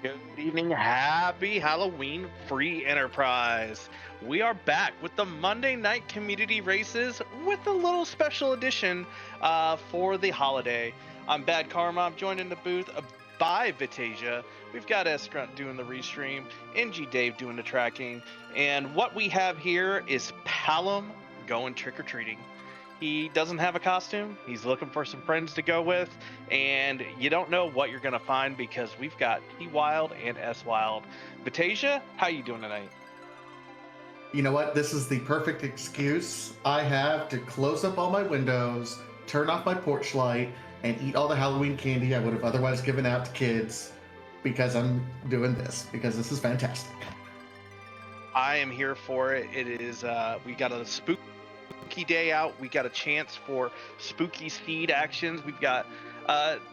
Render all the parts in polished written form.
Good evening, happy Halloween, free enterprise. We are back with the Monday night community races with a little special edition for the holiday. I'm Bad Karma. I'm joined in the booth by Vitasia. We've got S Grunt doing the restream, NG Dave doing the tracking, and what we have here is Palom going trick or treating. He doesn't have a costume. He's looking for some friends to go with, and you don't know what you're gonna find because we've got T Wild and S Wild. Vitasia, how you doing tonight? You know what? This is the perfect excuse I have to close up all my windows, turn off my porch light, and eat all the Halloween candy I would have otherwise given out to kids because I'm doing this, because this is fantastic. I am here for it. It is we got a spooky day out. We got a chance for spooky seed actions. We've got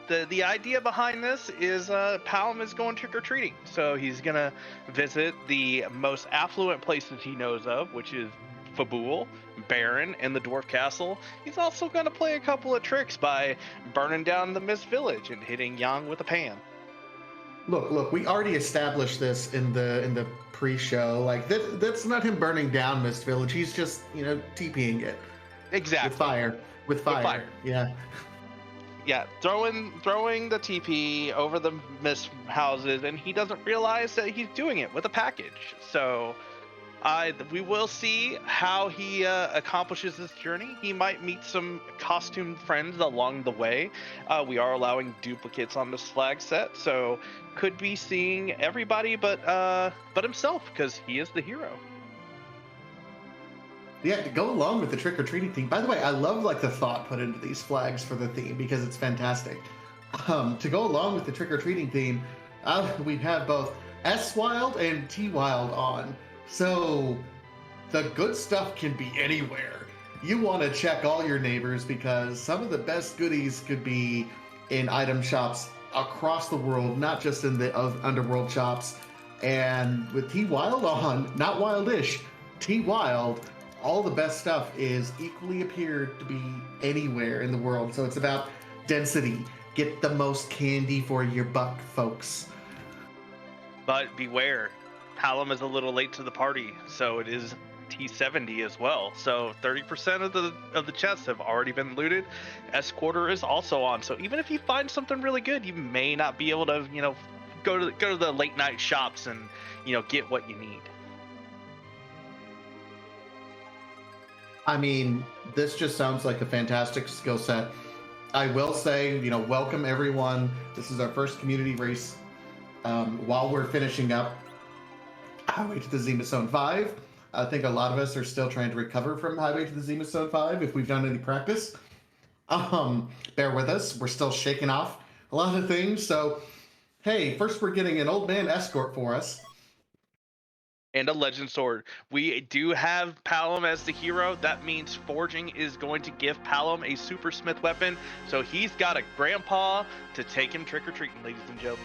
the idea behind this is Palom is going trick or treating, so he's gonna visit the most affluent places he knows of, which is Fabul, Baron, and the Dwarf Castle. He's also gonna play a couple of tricks by burning down the Mist Village and hitting Yang with a pan. Look, we already established this in the pre-show. Like that's not him burning down Mist Village. He's just, TPing it Exactly. with fire. With fire. fire. Yeah. Yeah, throwing the TP over the mist houses, and he doesn't realize that he's doing it with a package. So, we will see how he accomplishes this journey. He might meet some costumed friends along the way. We are allowing duplicates on this flag set, so could be seeing everybody but himself because he is the hero. Yeah, to go along with the trick-or-treating theme. By the way, I love like the thought put into these flags for the theme because it's fantastic. To go along with the trick-or-treating theme, we have both S Wild and T Wild on. So the good stuff can be anywhere. You want to check all your neighbors because some of the best goodies could be in item shops across the world, not just in the underworld shops. And with T Wild on, not Wildish, T Wild, all the best stuff is equally appeared to be anywhere in the world. So it's about density. Get the most candy for your buck, folks. But beware, Palom is a little late to the party, so it is T70 as well. So 30% of the chests have already been looted. Escorter is also on. So even if you find something really good, you may not be able to, go to the late night shops and, get what you need. I mean, this just sounds like a fantastic skill set. I will say, welcome everyone. This is our first community race. While we're finishing up Highway to the Zima Zone 5, I think a lot of us are still trying to recover from Highway to the Zima Zone 5 if we've done any practice. Bear with us. We're still shaking off a lot of things. So, hey, first we're getting an old man escort for us. And a legend sword. We do have Palom as the hero. That means forging is going to give Palom a super smith weapon. So he's got a grandpa to take him trick-or-treating, ladies and gentlemen.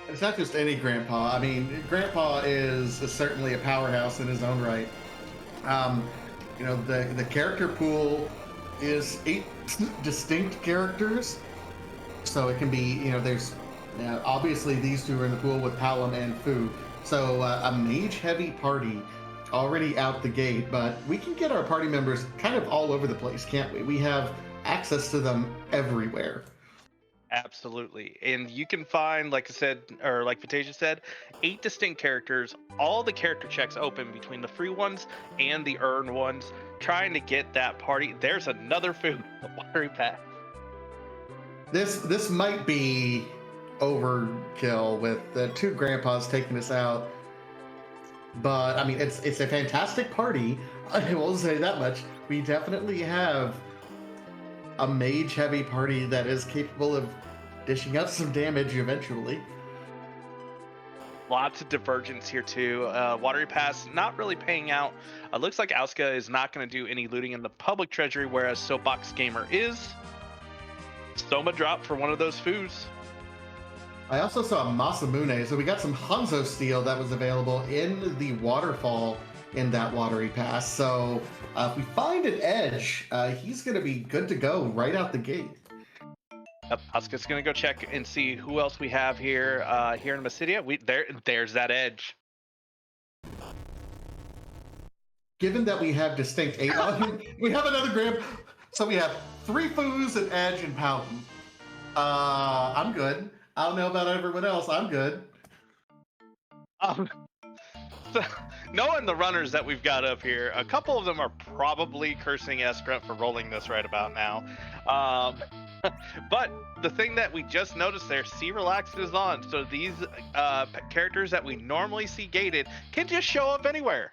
It's not just any grandpa. I mean, grandpa is certainly a powerhouse in his own right. The character pool is 8 distinct characters. So it can be, there's obviously these two are in the pool with Palom and Fu. So a mage-heavy party already out the gate, but we can get our party members kind of all over the place, can't we? We have access to them everywhere. Absolutely. And you can find, like I said, or like Vitasia said, 8 distinct characters, all the character checks open between the free ones and the earned ones, trying to get that party. There's another food, the watery path. This might be overkill with the 2 grandpas taking us out, but I mean it's a fantastic party. I will say that much. We definitely have a mage heavy party that is capable of dishing out some damage eventually. Lots of divergence here too. Watery Pass not really paying out. Looks like Auska is not going to do any looting in the public treasury, whereas Soapbox Gamer is. Soma drop for one of those foods. I also saw Masamune, so we got some Hanzo steel that was available in the waterfall in that Watery Pass. So if we find an edge, he's going to be good to go right out the gate. Asuka's gonna go check and see who else we have here. Here in Massidia, there's that edge. Given that we have distinct 8 on, we have another Grand. So we have 3 Foos, an Edge, and Palom. I'm good. I don't know about everyone else. I'm good. So, knowing the runners that we've got up here, a couple of them are probably cursing Esprint for rolling this right about now. But the thing that we just noticed there, C Relaxed is on. So these characters that we normally see gated can just show up anywhere.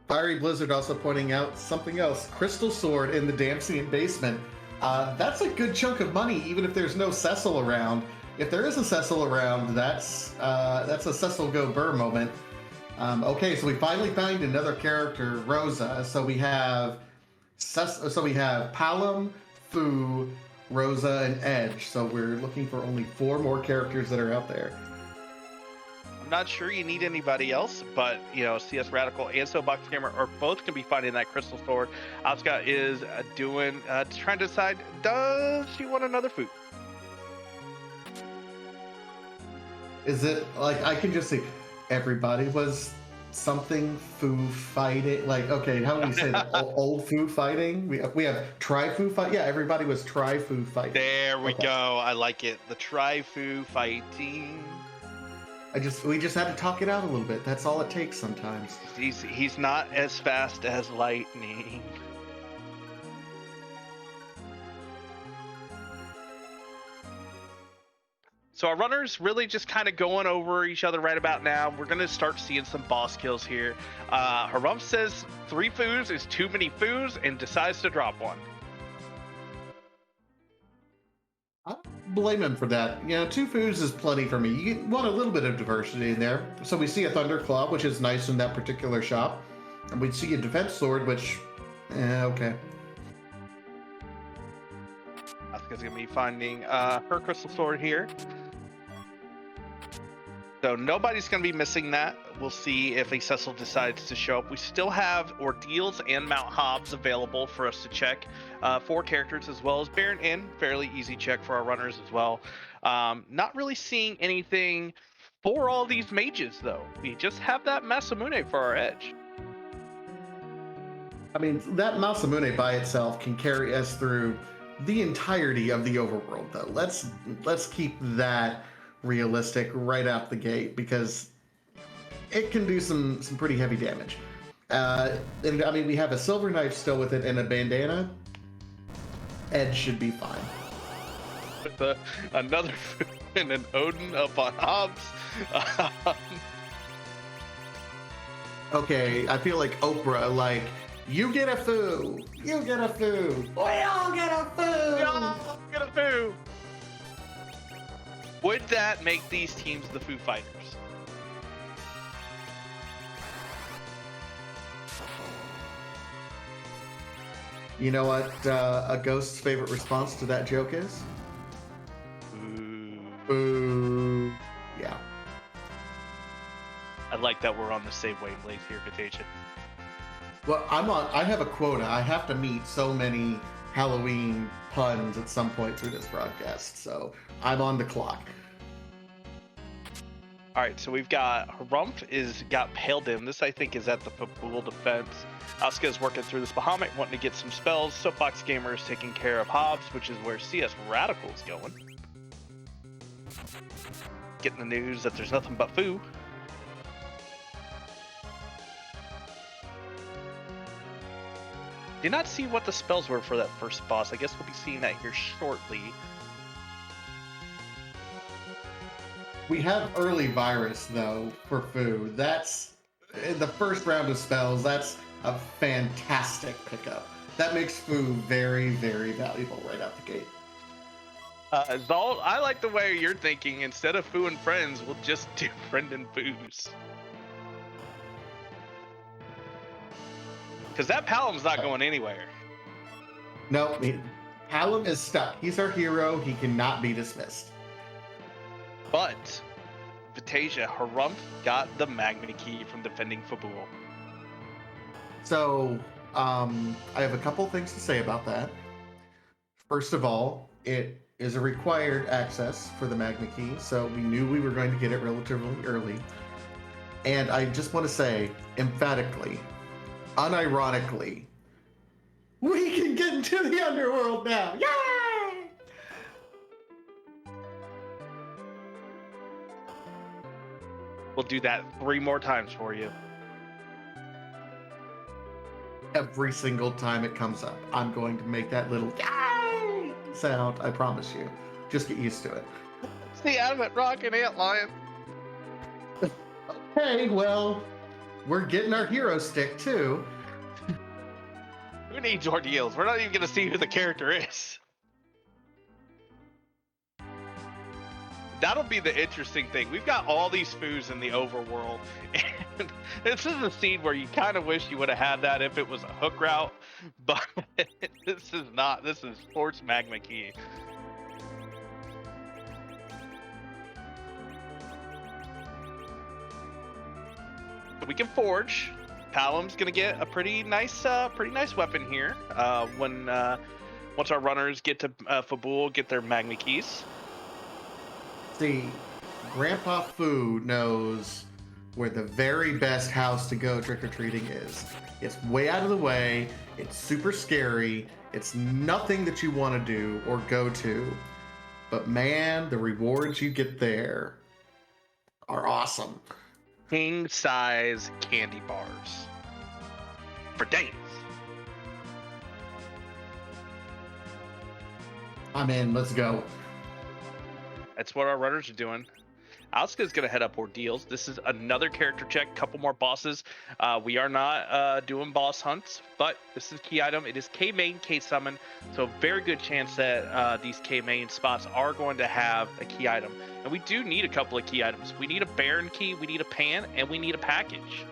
Fiery Blizzard also pointing out something else. Crystal Sword in the Damsian basement. That's a good chunk of money, even if there's no Cecil around. If there is a Cecil around, that's a Cecil go Burr moment. Okay, so we finally find another character, Rosa. So we have Palom, Fu, Rosa, and Edge. So we're looking for only 4 more characters that are out there. I'm not sure you need anybody else, but CS Radical and Soapbox Gamer are both gonna be finding that crystal sword. Asuka is trying to decide, does she want another food? Is it like I can just see everybody was something Foo fighting? Like, okay, how do we say that? Old Foo fighting? We have Tri Foo fight. Yeah, everybody was Tri Foo fighting. There we go. I like it. The Tri Foo fighting. We just had to talk it out a little bit. That's all it takes sometimes. He's not as fast as lightning. So our runners really just kind of going over each other right about now. We're going to start seeing some boss kills here. Harumph says 3 foos is too many foos and decides to drop one. I don't blame him for that. 2 foos is plenty for me. You want a little bit of diversity in there. So we see a Thunderclaw, which is nice in that particular shop. And we see a Defense Sword, which, okay. Asuka's going to be finding her Crystal Sword here. So nobody's going to be missing that. We'll see if a Cecil decides to show up. We still have Ordeals and Mount Hobbs available for us to check. 4 characters as well as Baron Inn. Fairly easy check for our runners as well. Not really seeing anything for all these mages, though. We just have that Masamune for our edge. I mean, that Masamune by itself can carry us through the entirety of the overworld, though. Let's keep that realistic right out the gate, because it can do some pretty heavy damage. And I mean, we have a Silver Knife still with it and a bandana. Edge should be fine. With another and an Odin up on Hobbs. Okay, I feel like Oprah, like, you get a foo, you get a foo, we all get a foo, we all get a foo. Would that make these teams the Foo Fighters? You know what a ghost's favorite response to that joke is? Boo. Yeah. I like that we're on the same wavelength here, Vitasia. Well, I have a quota. I have to meet so many Halloween puns at some point through this broadcast, so I'm on the clock. All right, so we've got Harumph got Pale Dim. This, I think, is at the Fabul defense. Asuka's working through this Bahamut, wanting to get some spells. Soapbox Gamer is taking care of Hobbs, which is where CS Radical is going. Getting the news that there's nothing but Foo. Did not see what the spells were for that first boss. I guess we'll be seeing that here shortly. We have early virus, though, for Foo. That's in the first round of spells. That's a fantastic pickup. That makes Foo very, very valuable right out the gate. Zol, I like the way you're thinking. Instead of Foo and Friends, we'll just do Friend and Foos. Because that Palom's not going anywhere. No, Palom is stuck. He's our hero. He cannot be dismissed. But Vitasia, Harumph got the Magma Key from defending Fabul. So, I have a couple things to say about that. First of all, it is a required access for the Magna Key, so we knew we were going to get it relatively early. And I just want to say emphatically, unironically, we can get into the underworld now. Yay! We'll do that 3 more times for you. Every single time it comes up, I'm going to make that little yay sound. I promise you. Just get used to it. It's the Adamant Rock and Ant Lion. Okay, well, we're getting our hero stick too. Who needs Ordeals? We're not even going to see who the character is. That'll be the interesting thing. We've got all these foos in the overworld, and this is a scene where you kind of wish you would have had that if it was a hook route, but this is not. This is Sports Magma Key. We can forge. Palom's gonna get a pretty nice weapon here. Once our runners get to Fabul, get their Magma Keys. See, Grandpa Fu knows where the very best house to go trick-or-treating is. It's way out of the way, it's super scary, it's nothing that you want to do or go to. But man, the rewards you get there are awesome. King-size candy bars. For days. I'm in, let's go. That's what our runners are doing. Asuka's going to head up Ordeals. This is another character check, couple more bosses. We are not doing boss hunts, but this is a key item. It is K main, K summon, so a very good chance that these K main spots are going to have a key item. And we do need a couple of key items. We need a Baron key, we need a pan, and we need a package.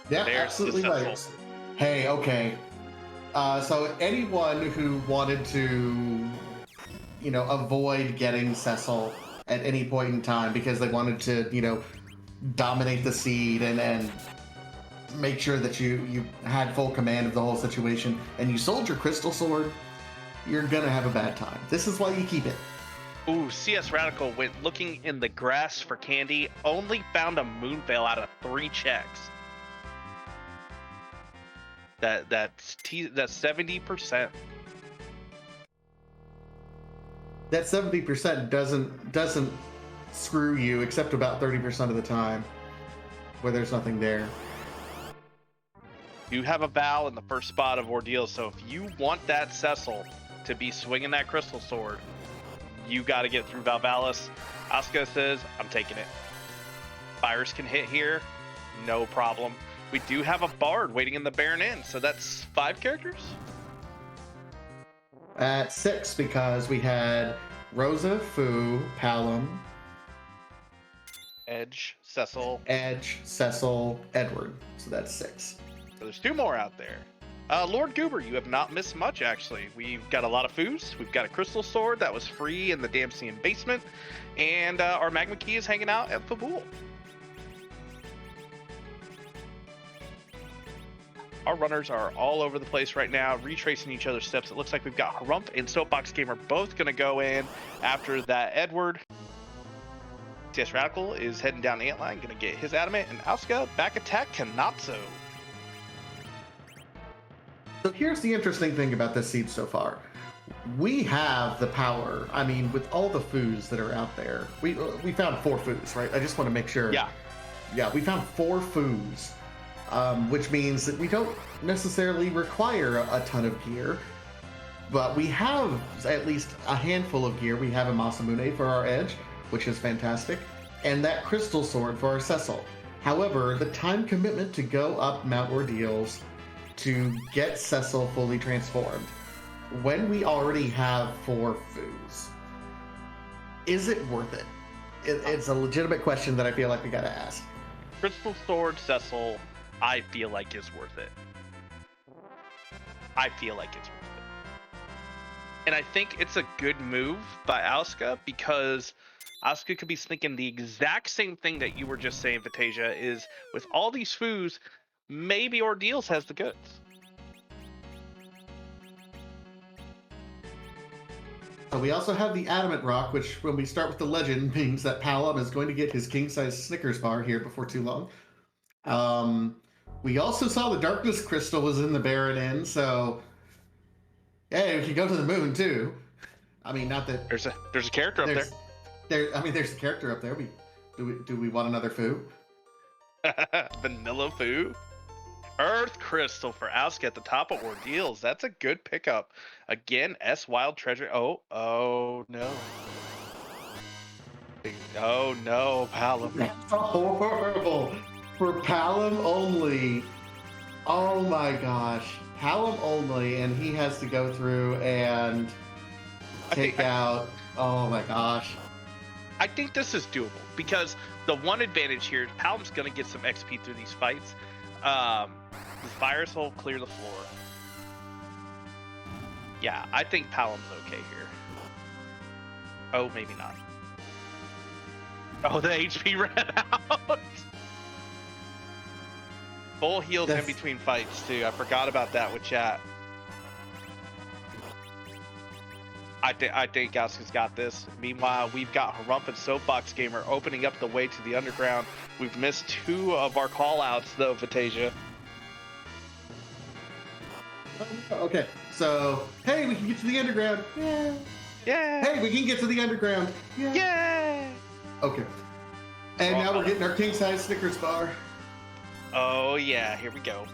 Yeah, There's absolutely the right. Hey, okay. So anyone who wanted to, avoid getting Cecil at any point in time because they wanted to, dominate the seed and make sure that you had full command of the whole situation and you sold your crystal sword, you're gonna have a bad time. This is why you keep it. Ooh, CS Radical went looking in the grass for candy, only found a moon veil out of 3 checks. That's 70%. That 70% doesn't screw you except about 30% of the time where there's nothing there. You have a Val in the first spot of Ordeal, so if you want that Cecil to be swinging that crystal sword, you got to get through Valvalis. Asuka says, I'm taking it. Fires can hit here, no problem. We do have a Bard waiting in the Baron Inn, so that's 5 characters? At 6, because we had Rosa, Fu, Palom, Edge, Cecil, Edward. So that's 6. So there's 2 more out there. Lord Goober, you have not missed much, actually. We've got a lot of foos. We've got a crystal sword that was free in the Damsian basement, and our Magma Key is hanging out at Fabul. Our runners are all over the place right now, retracing each other's steps. It looks like we've got Harump and Soapbox Gamer both going to go in after that Edward. CS Radical is heading down Antline, going to get his Adamant, and Asuka back attack Kanatsu. So here's the interesting thing about this seed so far. We have the power. I mean, with all the foos that are out there, we found 4 foos, right? I just want to make sure. Yeah, we found 4 foos. Which means that we don't necessarily require a ton of gear, but we have at least a handful of gear. We have a Masamune for our Edge, which is fantastic, and that crystal sword for our Cecil. However, the time commitment to go up Mount Ordeals to get Cecil fully transformed, when we already have 4 foos, is it worth it? It's a legitimate question that I feel like we gotta ask. Crystal sword Cecil, I feel like is worth it. And I think it's a good move by Asuka because Asuka could be thinking the exact same thing that you were just saying, Vitasia, is with all these foos, maybe Ordeals has the goods. We also have the Adamant Rock, which, when we start with the legend, means that Palom is going to get his king-size Snickers bar here before too long. We also saw the Darkness Crystal was in the Baron Inn, so hey, we can go to the moon too. I mean, not that there's a character up there. I mean, there's a character up there. Do we want another foo? Vanilla Foo. Earth Crystal for Asuka at the top of Ordeals. That's a good pickup. Again, S Wild Treasure. Oh no. Oh no, Palom. That's horrible. For Palom only. Oh my gosh. Palom only, and he has to go through and take out. Oh my gosh. I think this is doable because the one advantage here is Palom's going to get some XP through these fights. The Virus will clear the floor. Yeah, I think Palom's okay here. Oh, maybe not. Oh, the HP ran out. Full heals in between fights, too. I forgot about that with chat. I think Asuka's got this. Meanwhile, we've got Harump and Soapbox Gamer opening up the way to the underground. We've missed 2 of our call-outs, though, Vatasia. Okay, so, hey, we can get to the underground. Yeah. Yeah. Hey, we can get to the underground. Yeah. Yeah. Okay. And now we're getting our king-size Snickers bar. Oh, yeah, here we go.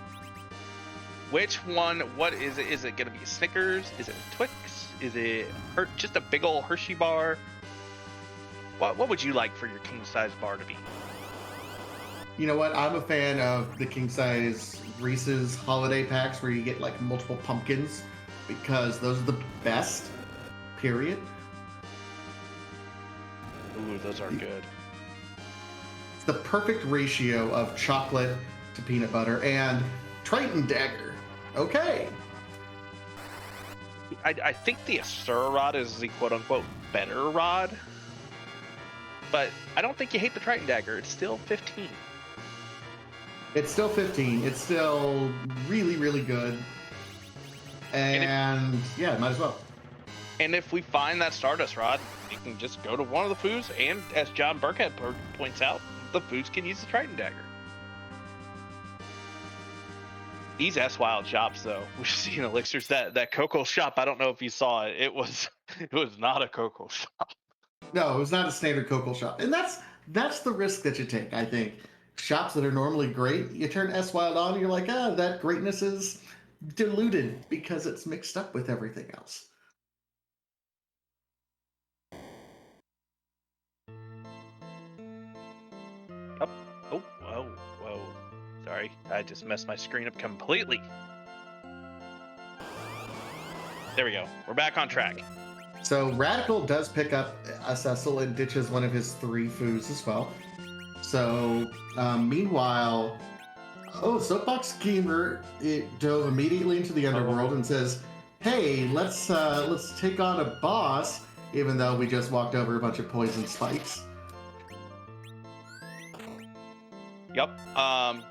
Which one? What is it? Is it going to be a Snickers? Is it a Twix? Is it just a big old Hershey bar? What would you like for your king-size bar to be? You know what? I'm a fan of the king-size Reese's holiday packs where you get like multiple pumpkins because those are the best, period. Ooh, those are good. It's the perfect ratio of chocolate to peanut butter and Triton Dagger. Okay. I think the Asura rod is the quote-unquote better rod, but I don't think you hate the Triton Dagger. It's still 15. It's still 15. It's still really, really good. And yeah, might as well. And if we find that Stardust rod, you can just go to one of the foos, and as John Burkhead points out, the foos can use the Triton Dagger. These S-Wild shops, though, we've seen elixirs. That Coco shop, I don't know if you saw it. It was not a Coco shop. No, it was not a standard Coco shop. And that's the risk that you take, I think. Shops that are normally great, you turn S-Wild on and you're like, that greatness is diluted because it's mixed up with everything else. Whoa. Sorry, I just messed my screen up completely. There we go. We're back on track. So Radical does pick up a Cecil and ditches one of his 3 foos as well. So meanwhile, Soapbox Gamer, it dove immediately into the underworld and says, "Hey, let's take on a boss," even though we just walked over a bunch of poison spikes. Yep.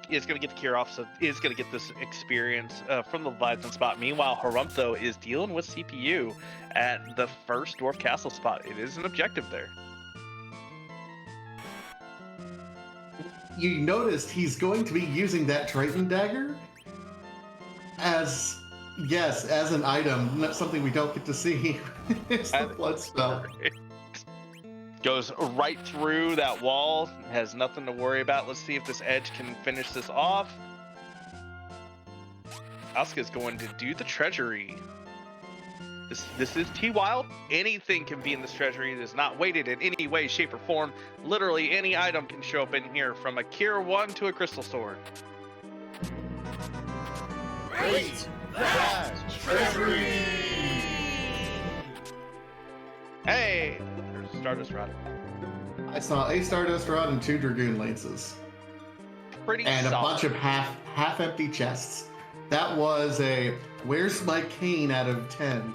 Is going to get the cure off, so is going to get this experience from the Leviathan spot. Meanwhile, Harump, though, is dealing with CPU at the first Dwarf Castle spot. It is an objective there. You noticed he's going to be using that Triton Dagger as an item, not something we don't get to see. It's the blood spell. Goes right through that wall, has nothing to worry about. Let's see if this edge can finish this off. Asuka's going to do the treasury. This is T-Wild. Anything can be in this treasury. It is not weighted in any way, shape, or form. Literally any item can show up in here, from a Cure 1 to a Crystal Sword. Great! That treasury! Hey! There's a Stardust Rod. I saw a Stardust Rod and 2 Dragoon Lances. Pretty and solid. A bunch of half-empty chests. That was a "Where's my cane" out of 10.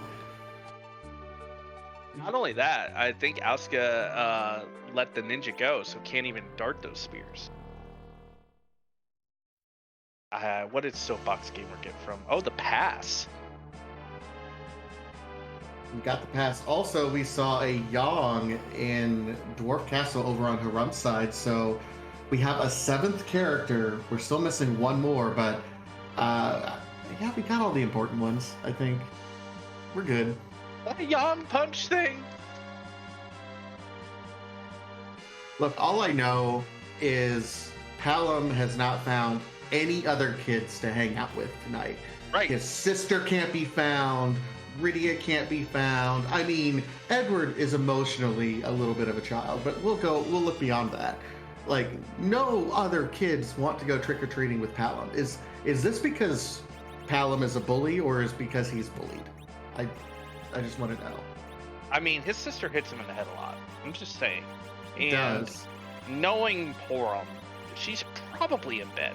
Not only that, I think Asuka let the ninja go, so can't even dart those spears. What did Soapbox Gamer get from? Oh, the pass. We got the pass. Also, we saw a Yang in Dwarf Castle over on Harum's side, so we have a 7th character. We're still missing one more, but yeah, we got all the important ones, I think. We're good. A Yang punch thing. Look, all I know is Palom has not found any other kids to hang out with tonight. Right. His sister can't be found. Rydia can't be found. I mean, Edward is emotionally a little bit of a child, but we'll look beyond that. Like, no other kids want to go trick-or-treating with Palom. Is this because Palom is a bully, or is because he's bullied? I just want to know. I mean, his sister hits him in the head a lot. I'm just saying. It And does. knowing Palom, she's probably in bed.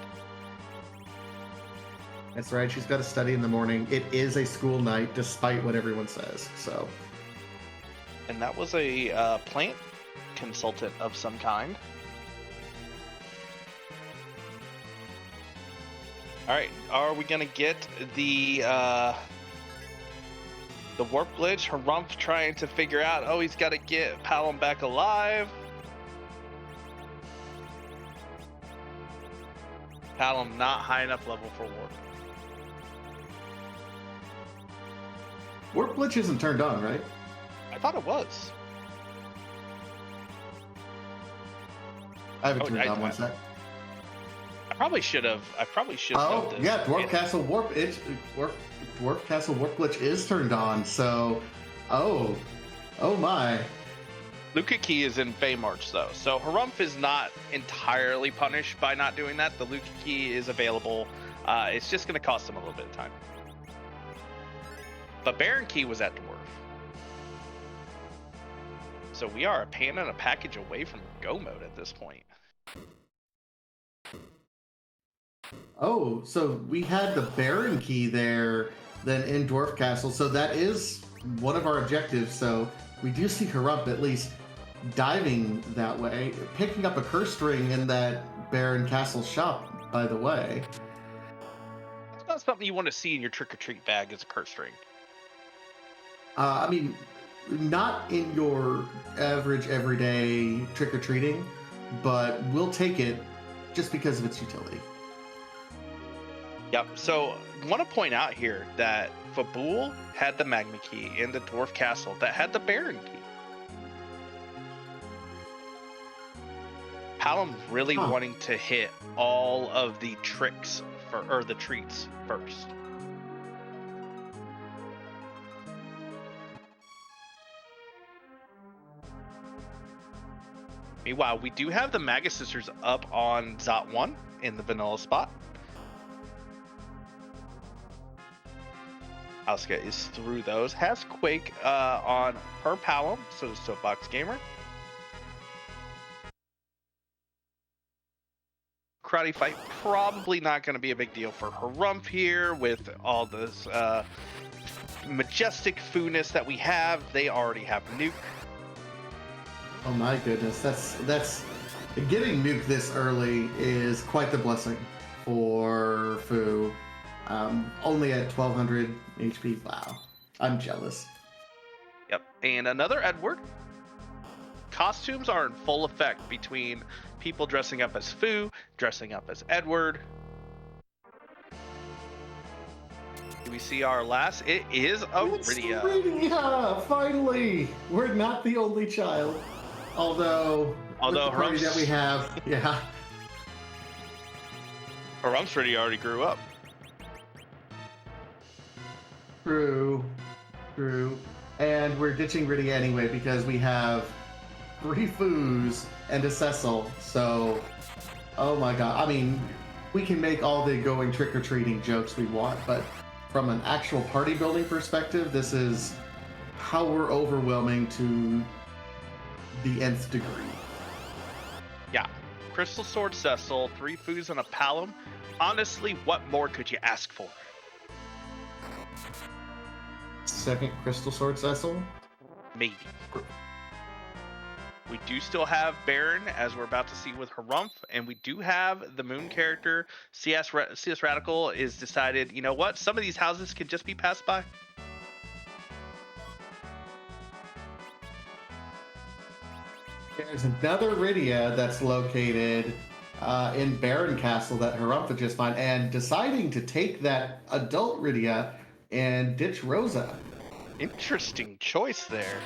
That's right. She's got to study in the morning. It is a school night, despite what everyone says. So, And that was a plant consultant of some kind. All right, are we gonna get the warp glitch? Harumph trying to figure out. Oh, he's got to get Palom back alive. Palom not high enough level for warp. warp glitch isn't turned on, right? I thought it was. I haven't Oh, turned on one sec. I probably should have. Oh, known this. yeah, Dwarf Castle warp. Dwarf Castle warp glitch is turned on. So, oh my. Luca Key is in Fey March though, so Harumph is not entirely punished by not doing that. The Luca Key is available. It's just going to cost him a little bit of time. But Baron Key was at Dwarf. So we are a pan and a package away from go mode at this point. Oh, so we had the Baron key there, then in Dwarf Castle. So that is one of our objectives. So we do see Harumph at least diving that way, picking up a curse ring in that Baron Castle shop, by the way. It's not something you want to see in your trick-or-treat bag as a curse ring. I mean, not in your average everyday trick-or-treating, but we'll take it just because of its utility. Yep, so I want to point out here that Fabul had the Magma Key in the Dwarf Castle that had the Baron Key. Palom really wanting to hit all of the tricks or the treats first. Meanwhile, we do have the Magus Sisters up on Zot 1 in the vanilla spot. Asuka is through those. Has Quake on her Palom, so does Soapbox Gamer. Karate fight probably not going to be a big deal for Harumph here with all this majestic foodness that we have. They already have Nuke. Oh my goodness, that's getting Nuke this early is quite the blessing for Fu. Only at 1200 HP. Wow, I'm jealous. Yep, and another Edward. Costumes are in full effect between people dressing up as Fu, dressing up as Edward. Do we see our last? It is Rydia. Rydia, finally! We're not the only child. Although with the party that we have, yeah. Harumph's Rydia already grew up. True. And we're ditching Rydia anyway because we have 3 Foos and a Cecil. So, oh my god. I mean, we can make all the going trick-or-treating jokes we want, but from an actual party building perspective, this is how we're overwhelming to the nth degree. Yeah. Crystal Sword Cecil, 3 Foos and a Palom. Honestly, what more could you ask for? Second Crystal Sword Cecil? Maybe. We do still have Baron, as we're about to see with Harumph, and we do have the Moon character. CS Radical is decided, you know what? Some of these houses can just be passed by. there's another Rydia that's located in Baron Castle that Harumph would just find, and deciding to take that adult Rydia and ditch Rosa. Interesting choice there.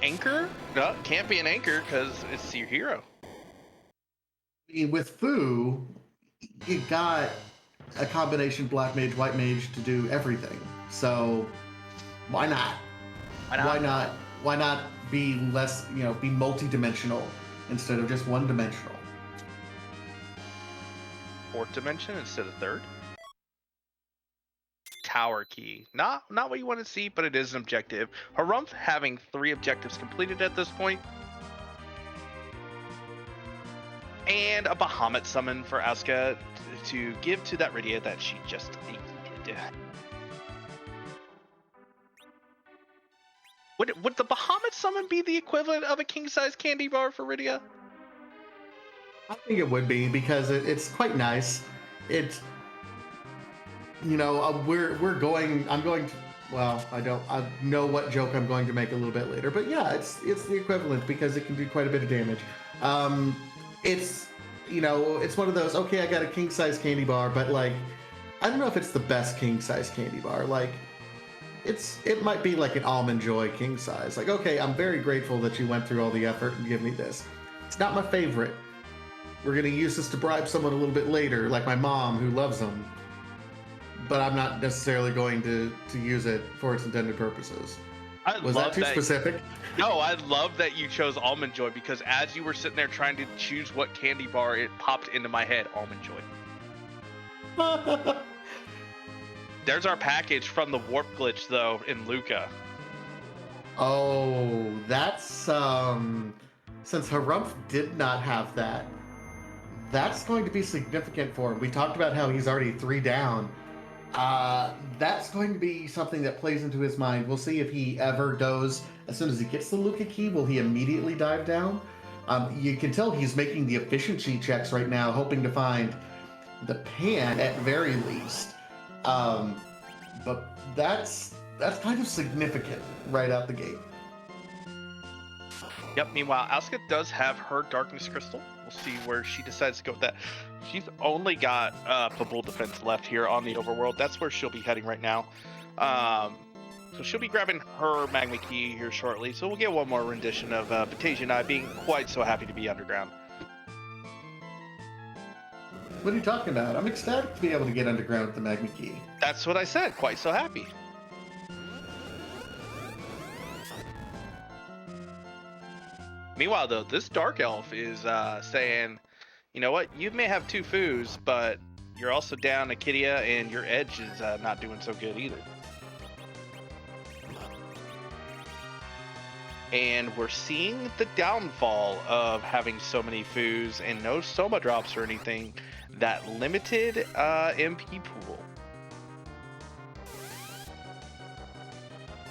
Anchor? No, can't be an anchor because it's your hero. With Fu, you got a combination Black Mage, White Mage to do everything. So why not? Why not be less, be multi-dimensional instead of just one-dimensional? Fourth dimension instead of third? Tower key. Not what you want to see, but it is an objective. Harumph having 3 objectives completed at this point. And a Bahamut summon for Asuka to give to that Rydia that she just needed. Would the Bahamut summon be the equivalent of a king-size candy bar for Rydia? I think it would be, because it's quite nice. It's, I'm going to, well, I know what joke I'm going to make a little bit later, but yeah, it's the equivalent because it can do quite a bit of damage. It's, it's one of those, okay, I got a king-size candy bar, but like, I don't know if it's the best king-size candy bar. Like, it might be like an Almond Joy king-size. Like, okay, I'm very grateful that you went through all the effort and give me this. It's not my favorite. We're going to use this to bribe someone a little bit later, like my mom who loves them. But I'm not necessarily going to use it for its intended purposes. Was that too specific? No, I love that you chose Almond Joy, because as you were sitting there trying to choose what candy bar, it popped into my head, Almond Joy. There's our package from the warp glitch, though, in Luca. Oh, that's, since Harumph did not have that, that's going to be significant for him. We talked about how he's already 3 down. That's going to be something that plays into his mind. We'll see if he ever goes, as soon as he gets the Luca key, will he immediately dive down? You can tell he's making the efficiency checks right now, hoping to find the pan at very least. But that's kind of significant right out the gate. Yep, meanwhile, Asuka does have her Darkness Crystal. We'll see where she decides to go with that. She's only got Pabul Defense left here on the Overworld. That's where she'll be heading right now. So she'll be grabbing her Magma Key here shortly. So we'll get one more rendition of Batasia and I being quite so happy to be underground. What are you talking about? I'm ecstatic to be able to get underground with the Magma Key. That's what I said, quite so happy. Meanwhile, though, this Dark Elf is saying, you know what, you may have 2 foos, but you're also down a Kidia, and your edge is not doing so good either. And we're seeing the downfall of having so many foos and no Soma drops or anything, that limited MP pool.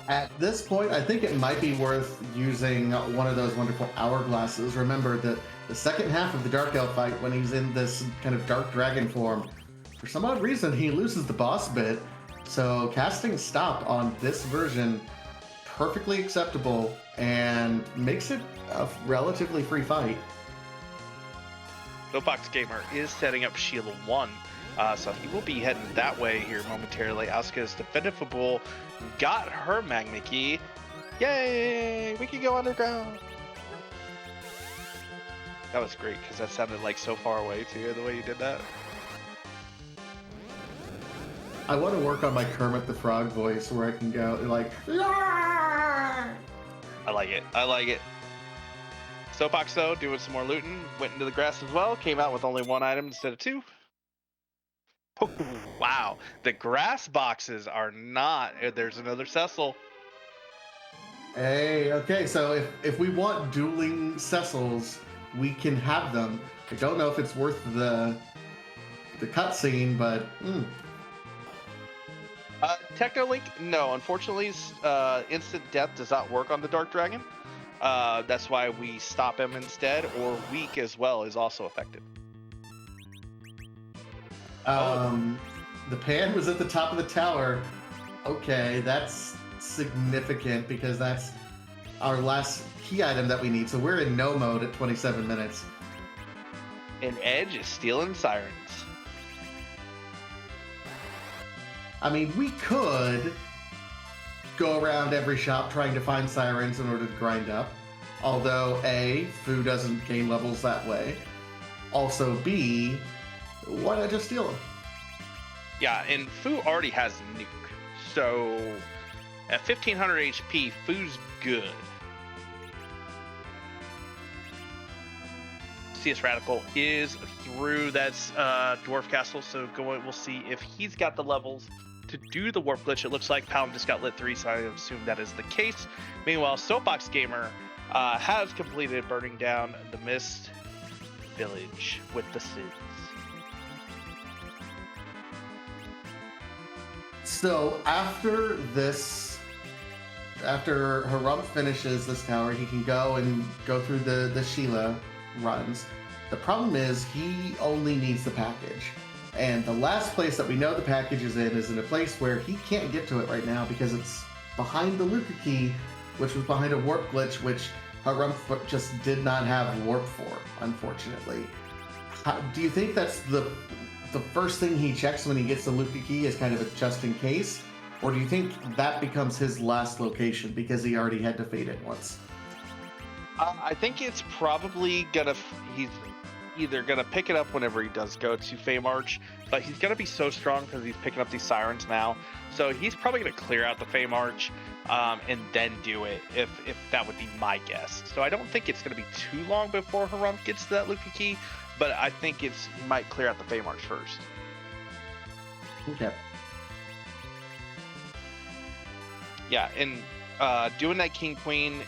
At this point, I think it might be worth using one of those wonderful hourglasses. Remember that the second half of the Dark Elf fight, when he's in this kind of Dark Dragon form, for some odd reason, he loses the boss bit. So casting Stop on this version, perfectly acceptable, and makes it a relatively free fight. Soapbox Gamer is setting up Sheila 1. So he will be heading that way here momentarily. Asuka's defendable got her Magma Key. Yay! We can go underground. That was great, because that sounded like so far away too, the way you did that. I want to work on my Kermit the Frog voice where I can go like, "Yarr!" I like it. I like it. Soapbox, though, doing some more looting. Went into the grass as well. Came out with only 1 item instead of 2. Oh, wow. The grass boxes are not... There's another Cecil. Hey, okay, so if we want dueling Cecils, we can have them. I don't know if it's worth the cutscene, but... Technolink, no. Unfortunately, instant death does not work on the Dark Dragon. That's why we stop him instead, or weak as well is also affected. The pan was at the top of the tower. Okay, that's significant because that's our last key item that we need. So we're in no mode at 27 minutes. And Edge is stealing sirens. I mean, we could go around every shop trying to find sirens in order to grind up. Although, A, Fu doesn't gain levels that way. Also, B, why not just steal them? Yeah, and Fu already has Nuke. So, at 1500 HP, Fu's good. CS Radical is through that Dwarf Castle, so we'll see if he's got the levels to do the Warp Glitch. It looks like Palom just got lit 3, so I assume that is the case. Meanwhile, Soapbox Gamer has completed burning down the Mist Village with the Sids. So after Harump finishes this tower, he can go through the Sheila runs. The problem is he only needs the package. And the last place that we know the package is in a place where he can't get to it right now because it's behind the Luca key, which was behind a warp glitch, which Harump just did not have warp for, unfortunately. Do you think that's the first thing he checks when he gets the Luca key is kind of a just in case? Or do you think that becomes his last location because he already had to fade it once? I think it's probably he's either gonna pick it up whenever he does go to Feymarch, but he's gonna be so strong because he's picking up these sirens now. So he's probably gonna clear out the Feymarch and then do it, if that would be my guess. So I don't think it's gonna be too long before Harump gets to that Luca key, but I think he might clear out the Feymarch first. Okay. Yeah, and doing that King Queen,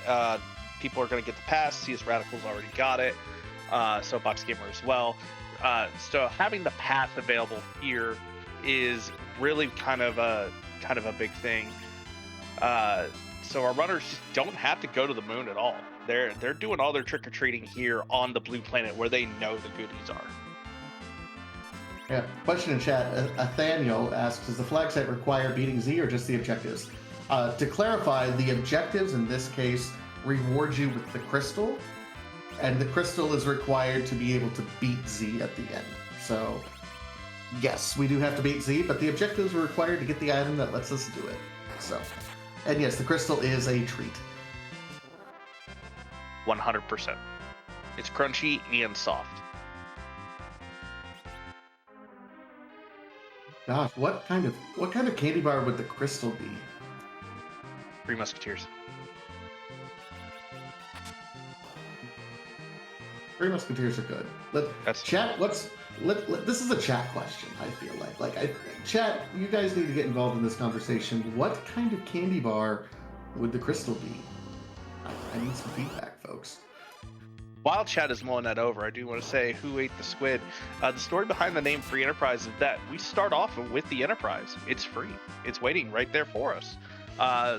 people are going to get the pass. CS Radical's already got it. Soapbox Gamer as well. So having the pass available here is really kind of a big thing. So our runners just don't have to go to the moon at all. They're doing all their trick or treating here on the blue planet where they know the goodies are. Yeah. Question in chat. Nathaniel asks, does the flag set require beating Z or just the objectives? To clarify, the objectives in this case reward you with the crystal, and the crystal is required to be able to beat Z at the end. So, yes, we do have to beat Z, but the objectives are required to get the item that lets us do it. So, and yes, the crystal is a treat. 100%. It's crunchy and soft. Gosh, what kind of candy bar would the crystal be? Three Musketeers. Three Musketeers are good. This is a chat question, I feel like. Chat, you guys need to get involved in this conversation. What kind of candy bar would the crystal be? I need some feedback, folks. While chat is mulling that over, I do want to say who ate the squid. The story behind the name Free Enterprise is that we start off with the Enterprise. It's free. It's waiting right there for us.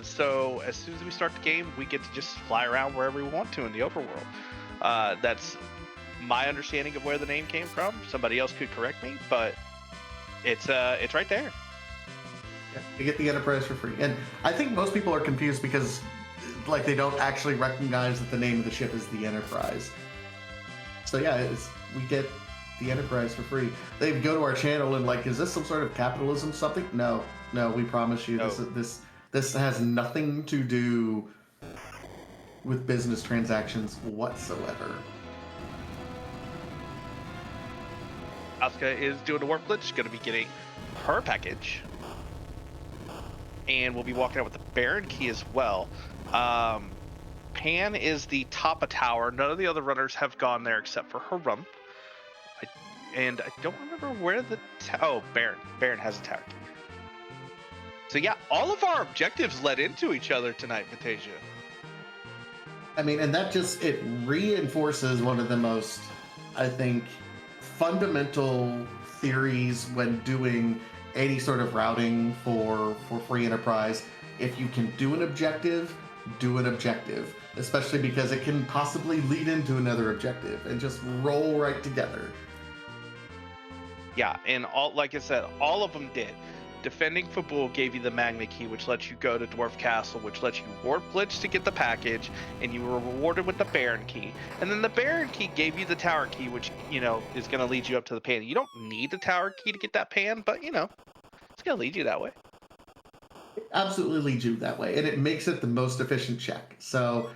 So as soon as we start the game, we get to just fly around wherever we want to in the overworld. That's my understanding of where the name came from. Somebody else could correct me, but it's right there. Yeah, you get the Enterprise for free. And I think most people are confused because they don't actually recognize that the name of the ship is the Enterprise. So yeah, we get the Enterprise for free. They go to our channel and is this some sort of capitalism something? No, we promise you, no. This has nothing to do with business transactions whatsoever. Asuka is doing a warp glitch, going to be getting her package. And we'll be walking out with the Baron key as well. Pan is the top of tower. None of the other runners have gone there except for Harump. And I don't remember where Baron. Baron has a tower key. So yeah, all of our objectives led into each other tonight, Fantasia. I mean, and that it reinforces one of the most, I think, fundamental theories when doing any sort of routing for Free Enterprise. If you can do an objective, especially because it can possibly lead into another objective and just roll right together. Yeah, and like I said, all of them did. Defending Fabul gave you the Magnet Key, which lets you go to Dwarf Castle, which lets you warp glitch to get the package, and you were rewarded with the Baron Key. And then the Baron Key gave you the Tower Key, which, you know, is going to lead you up to the pan. You don't need the Tower Key to get that pan, but, you know, it's going to lead you that way. It absolutely leads you that way, and it makes it the most efficient check. So,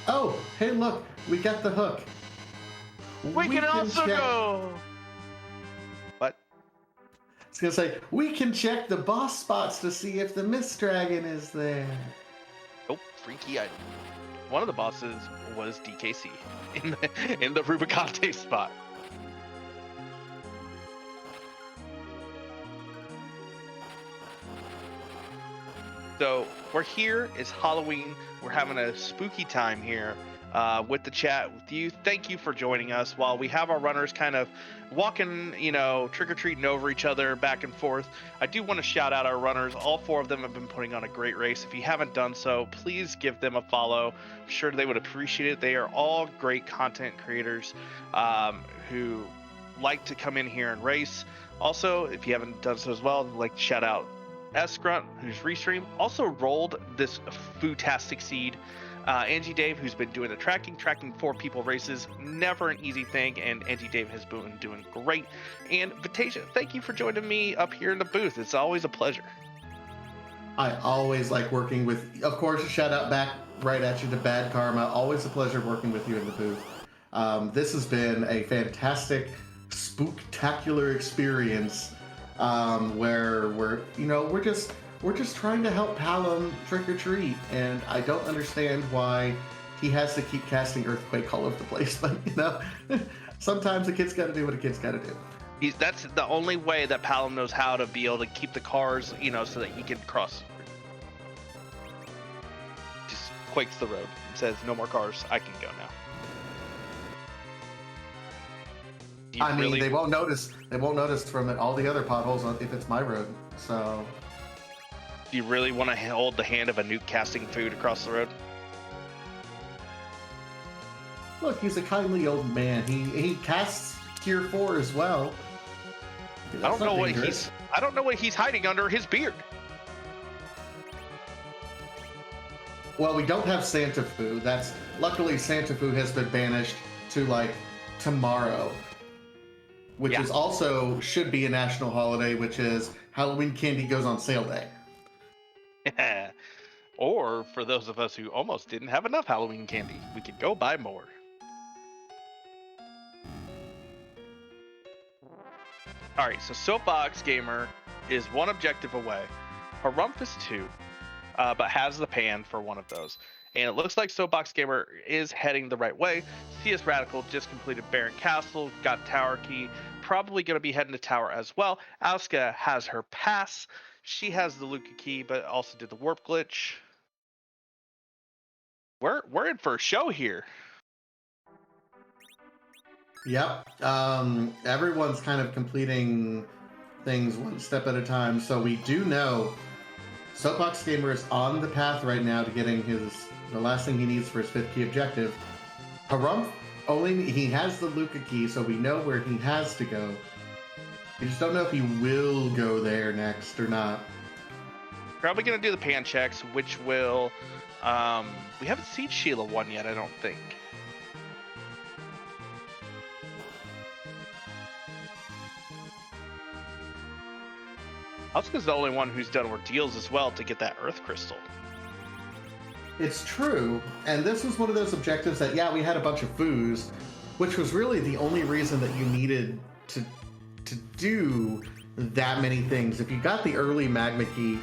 oh, hey, look, we got the hook. We can also check... go. What? I was gonna say we can check the boss spots to see if the Mist Dragon is there. Oh, freaky item. One of the bosses was DKC in the Rubicante spot. So we're here. It's Halloween. We're having a spooky time here with the chat with you. Thank you for joining us while we have our runners kind of walking, you know, trick-or-treating over each other back and forth. I do want to shout out our runners. All 4 of them have been putting on a great race. If you haven't done so, please give them a follow. I'm sure they would appreciate it. They are all great content creators who like to come in here and race. Also, if you haven't done so as well, I'd like to shout out S-Grunt, who's restream, also rolled this Footastic Seed. Angie Dave, who's been doing the tracking 4 people races, never an easy thing, and Angie Dave has been doing great. And Vitasia, thank you for joining me up here in the booth. It's always a pleasure. I always like working with, of course, a shout out back right at you to Bad Karma. Always a pleasure working with you in the booth. This has been a fantastic, spooktacular experience where we're just trying to help Palom trick or treat, and I don't understand why he has to keep casting Earthquake all over the place. But you know, sometimes a kid's got to do what a kid's got to do. That's the only way that Palom knows how to be able to keep the cars, you know, so that he can cross. Just quakes the road and says, "No more cars. I can go now." I mean, they won't notice. They won't notice from all the other potholes if it's my road. So, do you really want to hold the hand of a nuke casting food across the road? Look, he's a kindly old man. He casts Tier 4 as well. I don't know what he's hiding under his beard. Well, we don't have Santa Fu. Luckily Santa Fu has been banished to like tomorrow, which is also should be a national holiday, which is Halloween candy goes on sale day. Or for those of us who almost didn't have enough Halloween candy, we could go buy more. All right, so Soapbox Gamer is 1 objective away. Harumph is 2, but has the pan for one of those. And it looks like Soapbox Gamer is heading the right way. CS Radical just completed Baron Castle, got Tower Key, probably going to be heading to Tower as well. Asuka has her pass. She has the Luca Key, but also did the Warp Glitch. We're in for a show here. Yep. Everyone's kind of completing things one step at a time. So we do know Soapbox Gamer is on the path right now to getting the last thing he needs for his 5th key objective. Harumph, he has the Luca Key, so we know where he has to go. We just don't know if he will go there next or not. Probably going to do the pan checks, which will... we haven't seen Sheila 1 yet, I don't think. Asuka's the only one who's done Ordeals as well to get that Earth Crystal. It's true, and this was one of those objectives that, we had a bunch of foos, which was really the only reason that you needed to do that many things. If you got the early Magma Key,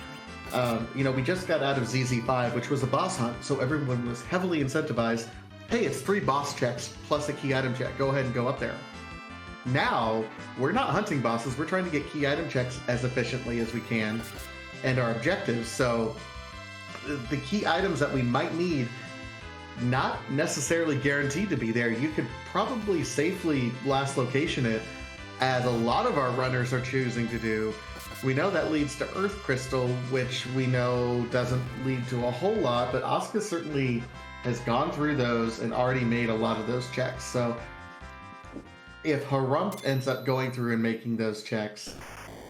we just got out of ZZ5, which was a boss hunt, so everyone was heavily incentivized. Hey, it's 3 boss checks plus a key item check. Go ahead and go up there. Now, we're not hunting bosses. We're trying to get key item checks as efficiently as we can and our objectives. So the key items that we might need, not necessarily guaranteed to be there. You could probably safely last location it, as a lot of our runners are choosing to do. We know that leads to Earth Crystal, which we know doesn't lead to a whole lot, but Asuka certainly has gone through those and already made a lot of those checks. So if Harumph ends up going through and making those checks,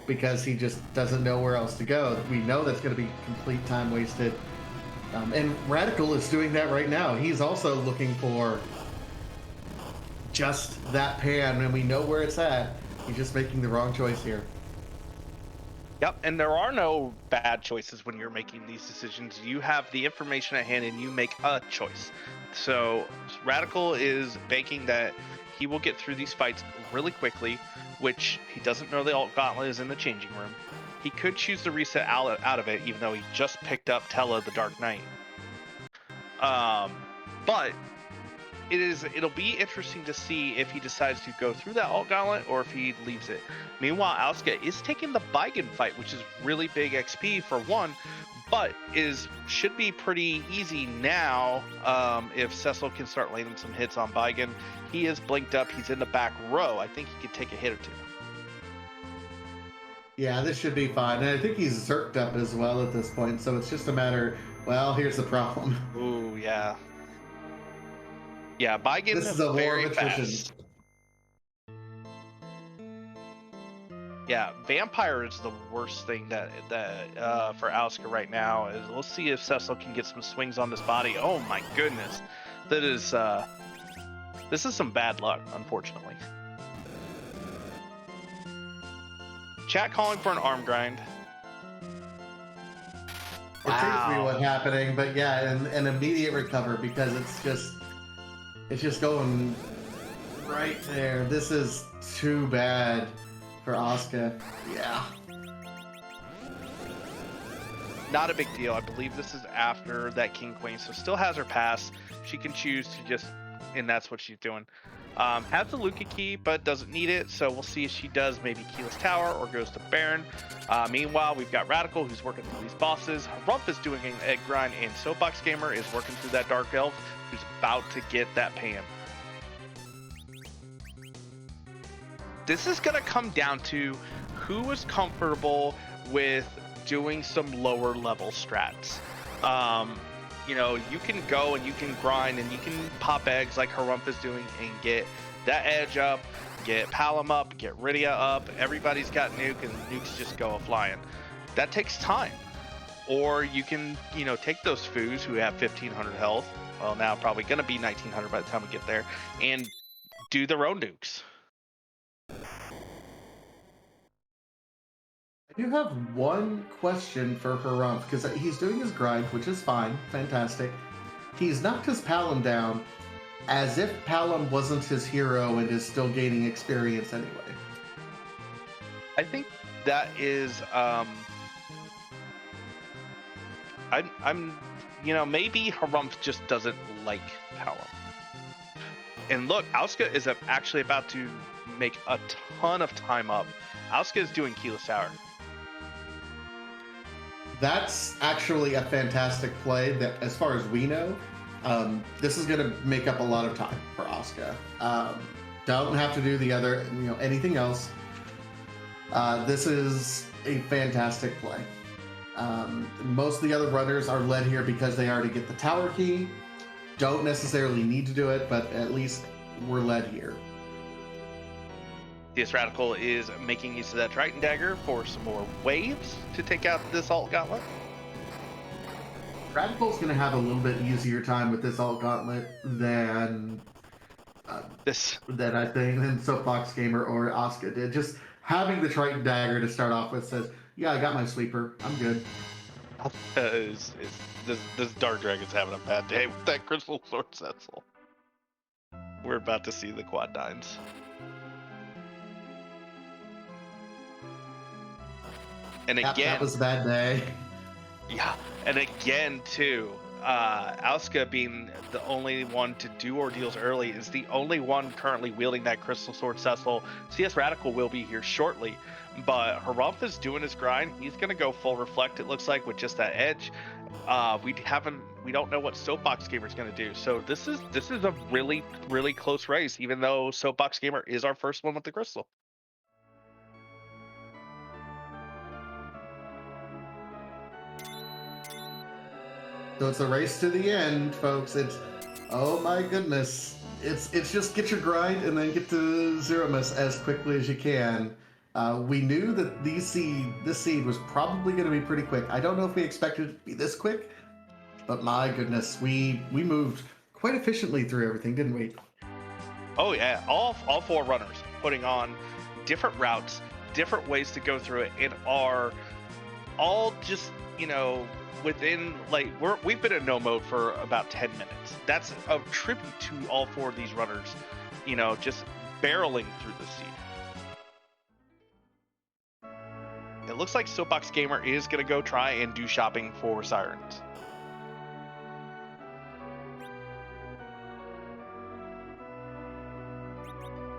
because he just doesn't know where else to go. We know that's going to be complete time wasted. And Radical is doing that right now. He's also looking for just that pan, and we know where it's at. He's just making the wrong choice here. Yep, and there are no bad choices when you're making these decisions. You have the information at hand and you make a choice. So Radical is banking that he will get through these fights really quickly, which he doesn't know the alt gauntlet is in the changing room. He could choose to reset out of it, even though he just picked up Tella the Dark Knight. But it'll be interesting to see if he decides to go through that alt gauntlet or if he leaves it. Meanwhile, Asuka is taking the Baigen fight, which is really big XP for one, but should be pretty easy now if Cecil can start landing some hits on Baigen. He is blinked up. He's in the back row. I think he could take a hit or two. Yeah, this should be fine. And I think he's zerked up as well at this point, so it's just a matter, well, here's the problem. Ooh, yeah. Yeah, Baigen this is a very war of attrition. fast. Yeah, Vampire is the worst thing that for Asuka right now. Let's see if Cecil can get some swings on this body. Oh my goodness. This is some bad luck, unfortunately. Chat calling for an arm grind. It takes me what's happening, but yeah, an immediate recover because it's just going right there. This is too bad for Asuka. Yeah. Not a big deal. I believe this is after that King Queen, so still has her pass. She can choose to just, and that's what she's doing. Has the Luca key, but doesn't need it, so we'll see if she does maybe Keyless Tower or goes to Baron. Meanwhile, we've got Radical, who's working through these bosses. Rumph is doing an egg grind, and Soapbox Gamer is working through that Dark Elf, who's about to get that pan. This is going to come down to who is comfortable with doing some lower level strats. You know, you can go and you can grind and you can pop eggs like Harumph is doing and get that edge up, get Palom up, get Rydia up. Everybody's got nuke and nukes just go a-flying. That takes time. Or you can, you know, take those foos who have 1500 health, well now probably going to be 1900 by the time we get there, and do their own nukes. I do have one question for Harumph, because he's doing his grind, which is fine, fantastic. He's knocked his Palom down as if Palom wasn't his hero and is still gaining experience anyway. I think that is, I'm, you know, maybe Harumph just doesn't like Palom. And look, Asuka is actually about to make a ton of time up. Asuka is doing Keyless Tower. That's actually a fantastic play that, as far as we know, this is going to make up a lot of time for Asuka. Don't have to do the other, you know, anything else. This is a fantastic play. Most of the other runners are led here because they already get the tower key. Don't necessarily need to do it, but at least we're led here. DS Radical is making use of that Triton Dagger for some more waves to take out this alt gauntlet. Radical's going to have a little bit easier time with this alt gauntlet than I think than Soapbox Gamer or Asuka did. Just having the Triton Dagger to start off with says, yeah, I got my sweeper. I'm good. This Dark Dragon's having a bad day with that Crystal Sword Cecil. We're about to see the quad nines. And again, that was a bad day. Yeah, and again too, Asuka being the only one to do Ordeals early is the only one currently wielding that Crystal Sword Cecil. CS Radical will be here shortly, but Harumph is doing his grind. He's gonna go full Reflect, it looks like, with just that edge. We don't know what Soapbox Gamer's gonna do. So this is a really, really close race, even though Soapbox Gamer is our first one with the Crystal. So it's a race to the end, folks. It's, oh my goodness. It's just get your grind and then get to Zeromus as quickly as you can. We knew that this seed was probably going to be pretty quick. I don't know if we expected it to be this quick, but my goodness, we moved quite efficiently through everything, didn't we? Oh yeah, all four runners putting on different routes, different ways to go through it, and are all just, within, like, we've been in no mode for about 10 minutes. That's a tribute to all four of these runners, just barreling through the seed. It looks like Soapbox Gamer is going to go try and do shopping for Sirens.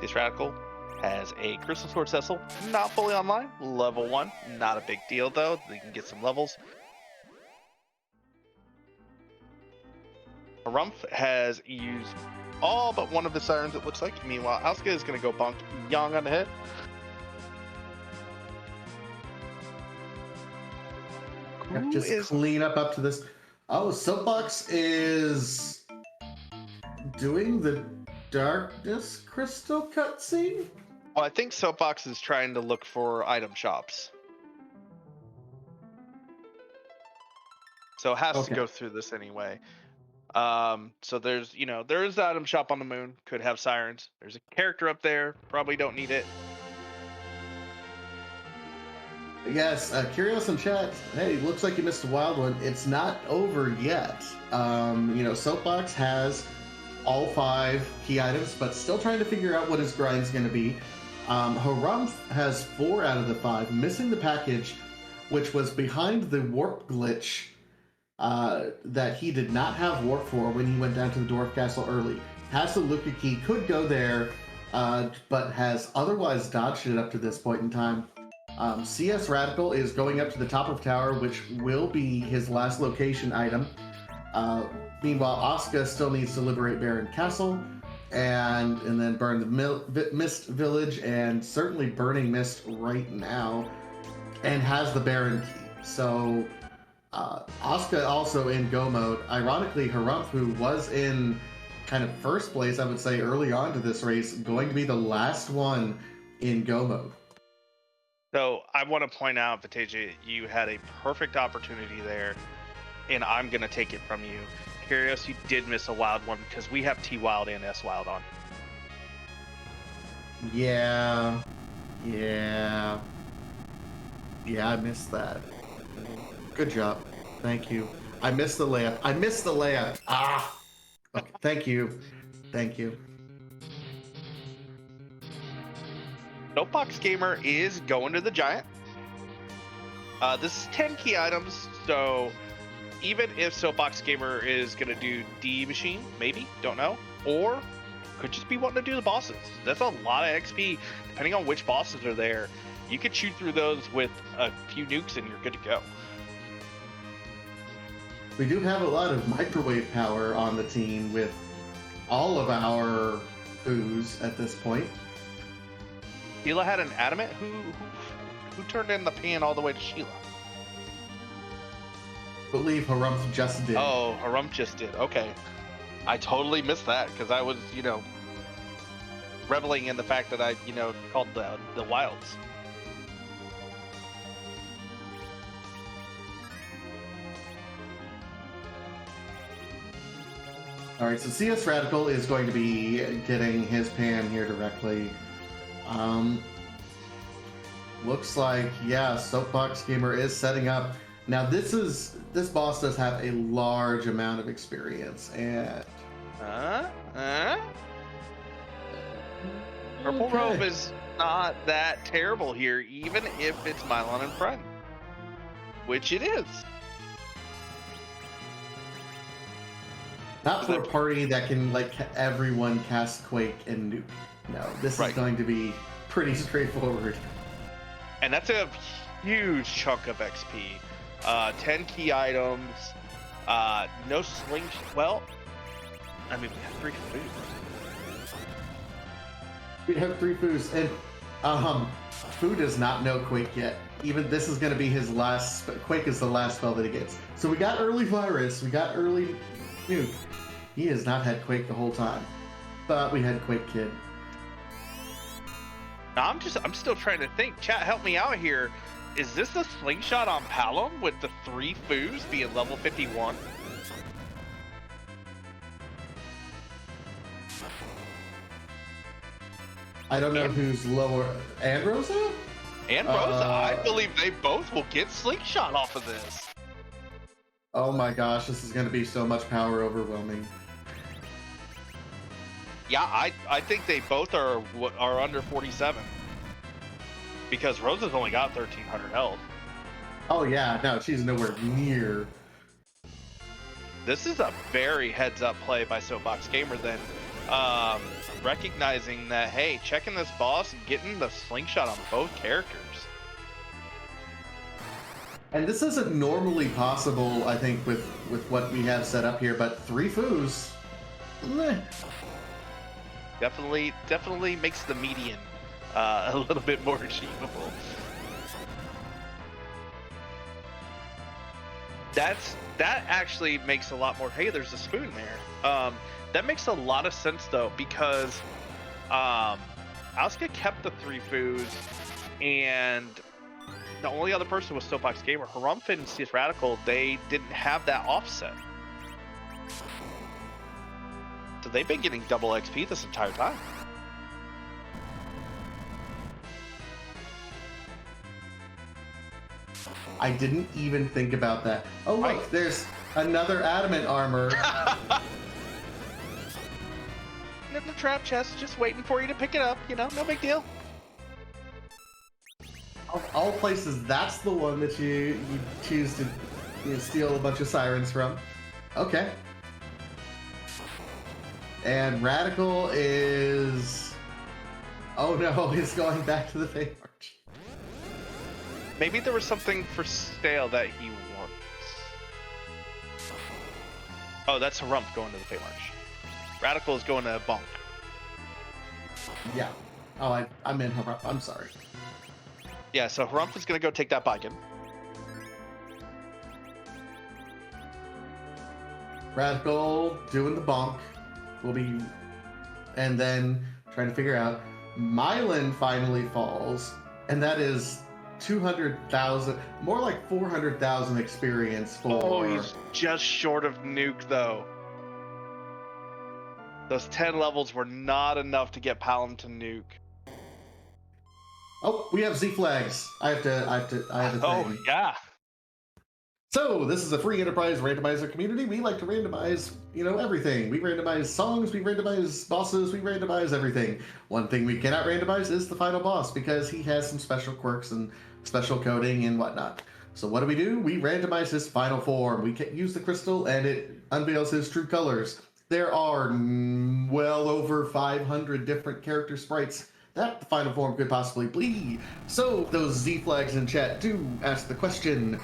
This Radical has a Crystal Sword Cecil, not fully online, level 1. Not a big deal though, they can get some levels. Harumph has used all but one of the Sirens, it looks like. Meanwhile, Asuka is going to go bonk Yang on the head. Just clean up to this. Oh, Soapbox is doing the Darkness Crystal cutscene? Well, I think Soapbox is trying to look for item shops. So it has to go through this anyway. So there's, there is the item shop on the moon. Could have Sirens. There's a character up there. Probably don't need it. Yes, Curious in chat. Hey, looks like you missed a wild one. It's not over yet. Soapbox has all 5 key items, but still trying to figure out what his grind's going to be. Harumph has 4 out of the 5, missing the package, which was behind the warp glitch that he did not have warp for when he went down to the Dwarf Castle early. Has the Luca key, could go there, but has otherwise dodged it up to this point in time. CS Radical is going up to the top of tower, which will be his last location item. Meanwhile, Asuka still needs to liberate Baron Castle and then burn the Mist Village, and certainly burning Mist right now, and has the Baron key. So Asuka also in go mode. Ironically, Harumph, who was in kind of first place, I would say, early on to this race, going to be the last one in go mode. So I want to point out, Viteja, you had a perfect opportunity there, and I'm going to take it from you. Curious, you did miss a wild one because we have T Wild and S Wild on. Yeah, I missed that. Good job. Thank you. I missed the layup. Ah! Okay, thank you. Soapbox Gamer is going to the Giant. This is 10 key items, so even if Soapbox Gamer is going to do D Machine, maybe, don't know, or could just be wanting to do the bosses. That's a lot of XP, depending on which bosses are there. You could shoot through those with a few nukes and you're good to go. We do have a lot of microwave power on the team with all of our Foos at this point. Sheila had an adamant. Who turned in the pan all the way to Sheila? I believe Harumph just did. Oh, Harumph just did. Okay. I totally missed that because I was, reveling in the fact that I, called the wilds. All right, so CS Radical is going to be getting his pan here directly. Looks like, yeah, Soapbox Gamer is setting up. Now this boss does have a large amount of experience, and Purple Robe is not that terrible here, even if it's Mylon and Friend, which it is. Not for a party that can let everyone cast Quake and Nuke. No, this is going to be pretty straightforward. And that's a huge chunk of XP. 10 key items, no slingshot. Well, I mean, we have 3 Foos. We have 3 Foos, and Foo does not know Quake yet. Even this is going to be his last. Quake is the last spell that he gets. So we got early Virus, we got early Nuke. He has not had Quake the whole time, but we had Quake Kid. I'm still trying to think. Chat, help me out here. Is this a slingshot on Palom with the 3 foos being level 51? I don't know who's lower. And Rosa? And Rosa, I believe they both will get slingshot off of this. Oh my gosh, this is going to be so much power overwhelming. Yeah, I think they both are under 47. Because Rosa's only got 1,300 health. Oh yeah, no, she's nowhere near. This is a very heads-up play by Soapbox Gamer then. Recognizing that, hey, checking this boss and getting the slingshot on both characters. And this isn't normally possible, I think, with what we have set up here, but 3 foos. Meh. Definitely makes the median a little bit more achievable. That actually makes a lot more. Hey, there's a spoon there. That makes a lot of sense though, because Asuka kept the 3 foods, and the only other person was Soapbox Gamer. Harumph and CS Radical, they didn't have that offset. So they've been getting double XP this entire time. I didn't even think about that. Oh look, Right. There's another adamant armor. In the trap chest, just waiting for you to pick it up. You know, no big deal. Of all places, that's the one that you choose to steal a bunch of sirens from. Okay. And Radical is... Oh no, he's going back to the Fey March. Maybe there was something for sale that he wants. Oh, that's Harumph going to the Fey March. Radical is going to Bonk. Yeah. Oh, I'm in Harumph. I'm sorry. Yeah, so Harumph is going to go take that beacon. Radical doing the bonk will be, and then trying to figure out. Mylan finally falls, and that is 200,000, more like 400,000 experience for. Oh, he's just short of Nuke though. Those 10 levels were not enough to get Palom to Nuke. Oh, we have Z flags. I have a Oh thing. yeah. So this is a free enterprise randomizer community. We like to randomize, everything. We randomize songs, we randomize bosses, we randomize everything. One thing we cannot randomize is the final boss because he has some special quirks and special coding and whatnot. So what do? We randomize his final form. We can use the crystal and it unveils his true colors. There are well over 500 different character sprites that the final form could possibly be. So those Z flags in chat do ask the question,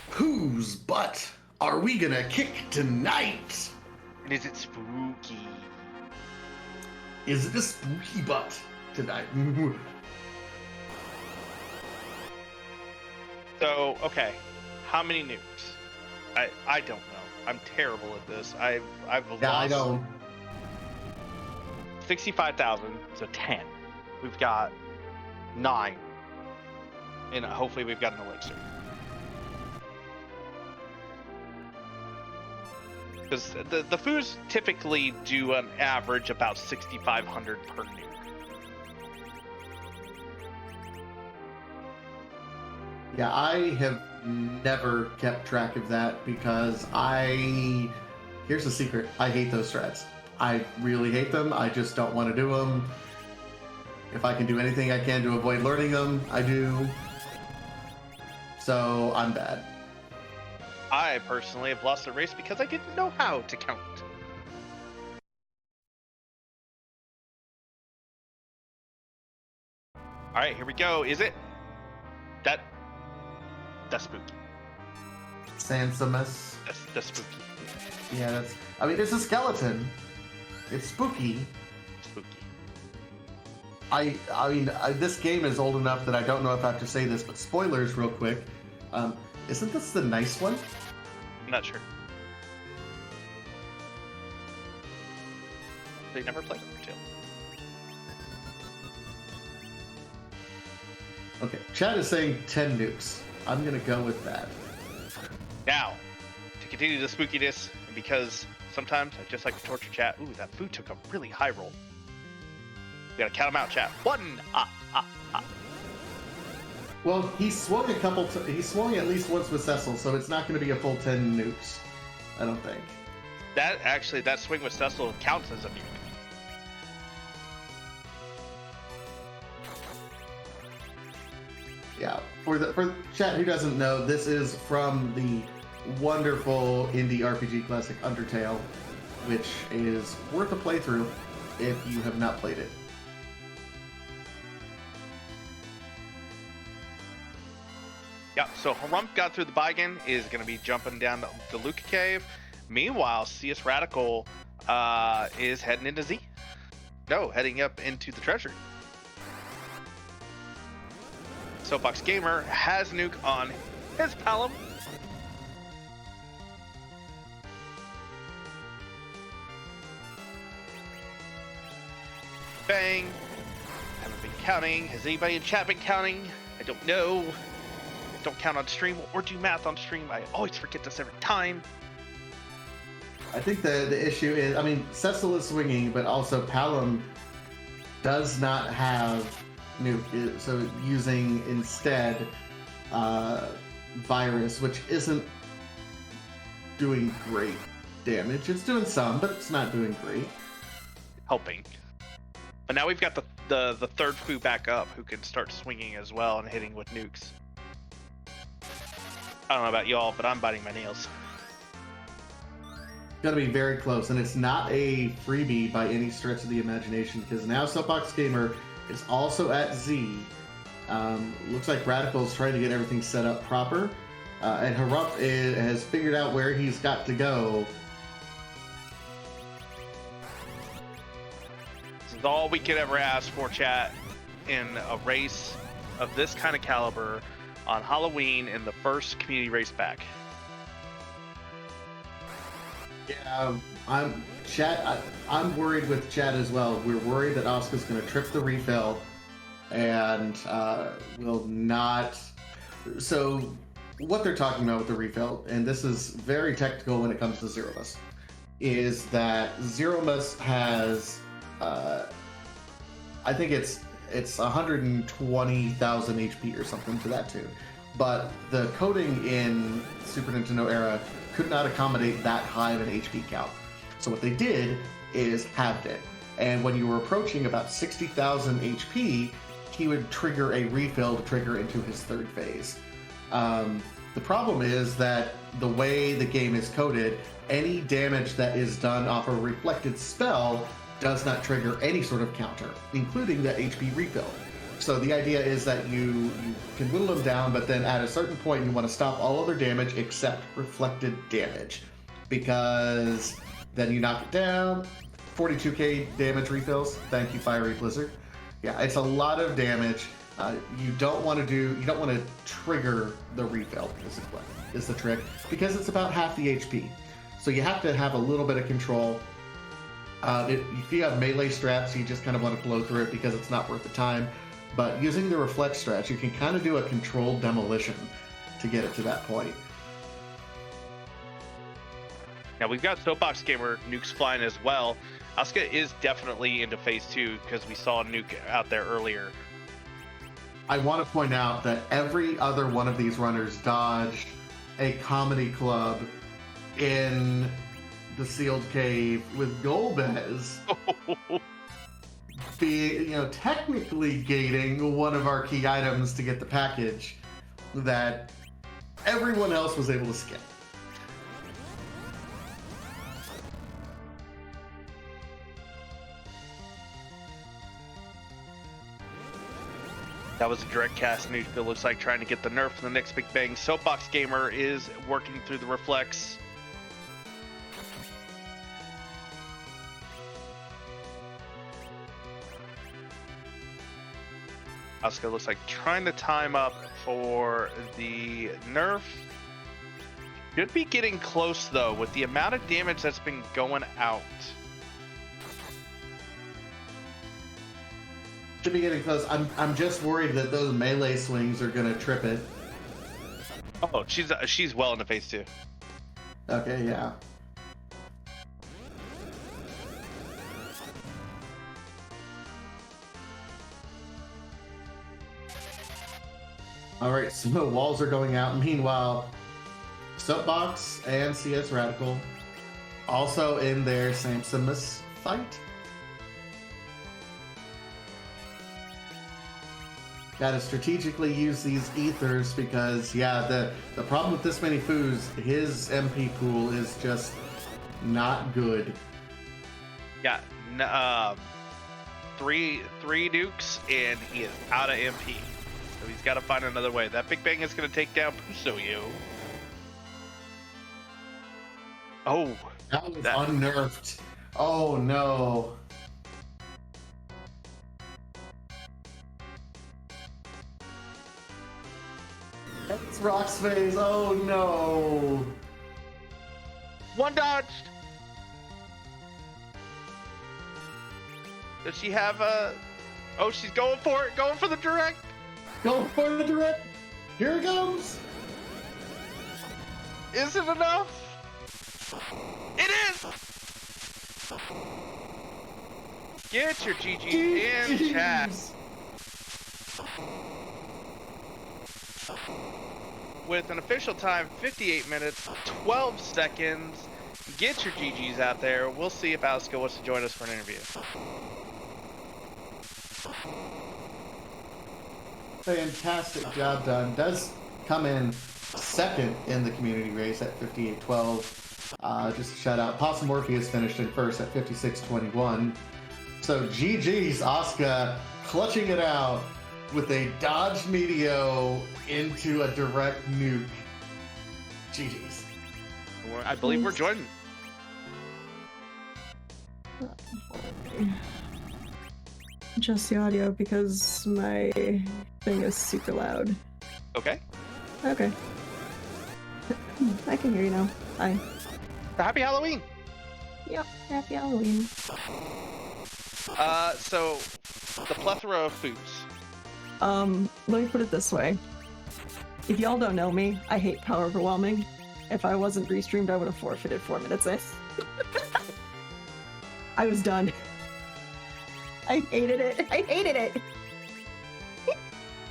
whose butt are we gonna kick tonight? And is it spooky? Is it a spooky butt tonight? So, okay. How many nukes? I don't know. I'm terrible at this. I've lost. Yeah, I know. 65,000, so 10. We've got 9. And hopefully we've got an elixir. Because the foos typically do an average about 6,500 per nuke. Yeah, I have never kept track of that because here's the secret. I hate those strats. I really hate them. I just don't want to do them. If I can do anything I can to avoid learning them, I do. So I'm bad. I personally have lost a race because I didn't know how to count. All right, here we go. Is it? That's spooky. Sansamus. That's spooky. Yeah, it's a skeleton. It's spooky. Spooky. This game is old enough that I don't know if I have to say this, but spoilers real quick. Isn't this the nice one? I'm not sure. They never played Undertale. Okay, chat is saying 10 nukes. I'm gonna go with that. Now, to continue the spookiness, and because sometimes I just like to torture chat. Ooh, that food took a really high roll. We gotta count them out, chat. 1, Well, he swung he swung at least once with Cecil, so it's not gonna be a full 10 nukes. I don't think. That swing with Cecil counts as a nuke. Yeah, for chat who doesn't know, this is from the wonderful indie RPG classic Undertale, which is worth a playthrough if you have not played it. Yeah, so Harump got through the Baigan, is going to be jumping down the Luca Cave. Meanwhile, CS Radical is heading into Z. No, heading up into the Treasury. Soapbox Gamer has nuke on his Palom. Bang. Haven't been counting. Has anybody in chat been counting? I don't know. Don't count on stream or do math on stream. I always forget this every time. I think the issue is, I mean, Cecil is swinging, but also Palom does not have nuke, so using instead Virus, which isn't doing great damage. It's doing some, but it's not doing great. Helping. But now we've got the third foo back up who can start swinging as well and hitting with nukes. I don't know about y'all, but I'm biting my nails. Gonna be very close, and it's not a freebie by any stretch of the imagination, because now Soapbox Gamer is also at Z. Looks like Radical's trying to get everything set up proper, and Harup has figured out where he's got to go. This is all we could ever ask for, chat, in a race of this kind of caliber on Halloween in the first community race back. Yeah, I'm worried with chat as well. We're worried that Oscar's going to trip the refill and will not. So what they're talking about with the refill, and this is very technical when it comes to Zeromus, is that Zeromus has I think it's 120,000 HP or something to that tune. But the coding in Super Nintendo era could not accommodate that high of an HP count. So what they did is halved it. And when you were approaching about 60,000 HP, he would trigger a refill to trigger into his third phase. The problem is that the way the game is coded, any damage that is done off a reflected spell does not trigger any sort of counter, including the HP refill. So the idea is that you can whittle them down, but then at a certain point you want to stop all other damage except reflected damage, because then you knock it down. 42k damage refills. Thank you, Fiery Blizzard. Yeah, it's a lot of damage. You don't want to trigger the refill. Is the trick, because it's about half the HP. So you have to have a little bit of control. If you have melee straps, you just kind of want to blow through it because it's not worth the time. But using the reflect strats, you can kind of do a controlled demolition to get it to that point. Now we've got Soapbox Gamer nukes flying as well. Asuka is definitely into phase 2 because we saw a nuke out there earlier. I want to point out that every other one of these runners dodged a comedy club in the sealed cave, with Golbez technically gating one of our key items to get the package that everyone else was able to skip. That was a direct cast nuke. It looks like trying to get the nerf for the next big bang. Soapbox Gamer is working through the reflex. Asuka looks like trying to time up for the nerf. Should be getting close though with the amount of damage that's been going out. Should be getting close. I'm just worried that those melee swings are gonna trip it. Oh, she's well in the face too. Okay, yeah. All right, so walls are going out. Meanwhile, Soapbox and CS Radical also in their Samsimus fight. Gotta strategically use these ethers because, yeah, the problem with this many foos, his MP pool is just not good. Yeah, three nukes and he is out of MP. So he's got to find another way. That Big Bang is going to take down Pusoyu. Oh, That was unnerved. Oh no. That's Rock's face. Oh no. one dodged. Does she have a? Oh, she's going for it. Going for the direct. Go for the direct. Here it comes. Is it enough? It is. Get your GG in chat. With an official time, 58 minutes, 12 seconds. Get your GGs out there. We'll see if Asuka wants to join us for an interview. Fantastic job done. Does come in second in the community race at 58.12. Just a shout out. Possum Morpheus finished in first at 56.21. So GG's Asuka clutching it out with a dodge meteor into a direct nuke. GG's. I believe we're joining. Just the audio because my thing is super loud. Okay. Okay. I can hear you now. Hi. Happy Halloween. Yep, happy Halloween. So the plethora of foods. Let me put it this way. If y'all don't know me, I hate power overwhelming. If I wasn't restreamed, I would have forfeited 4 minutes in. I was done. I hated it. I hated it.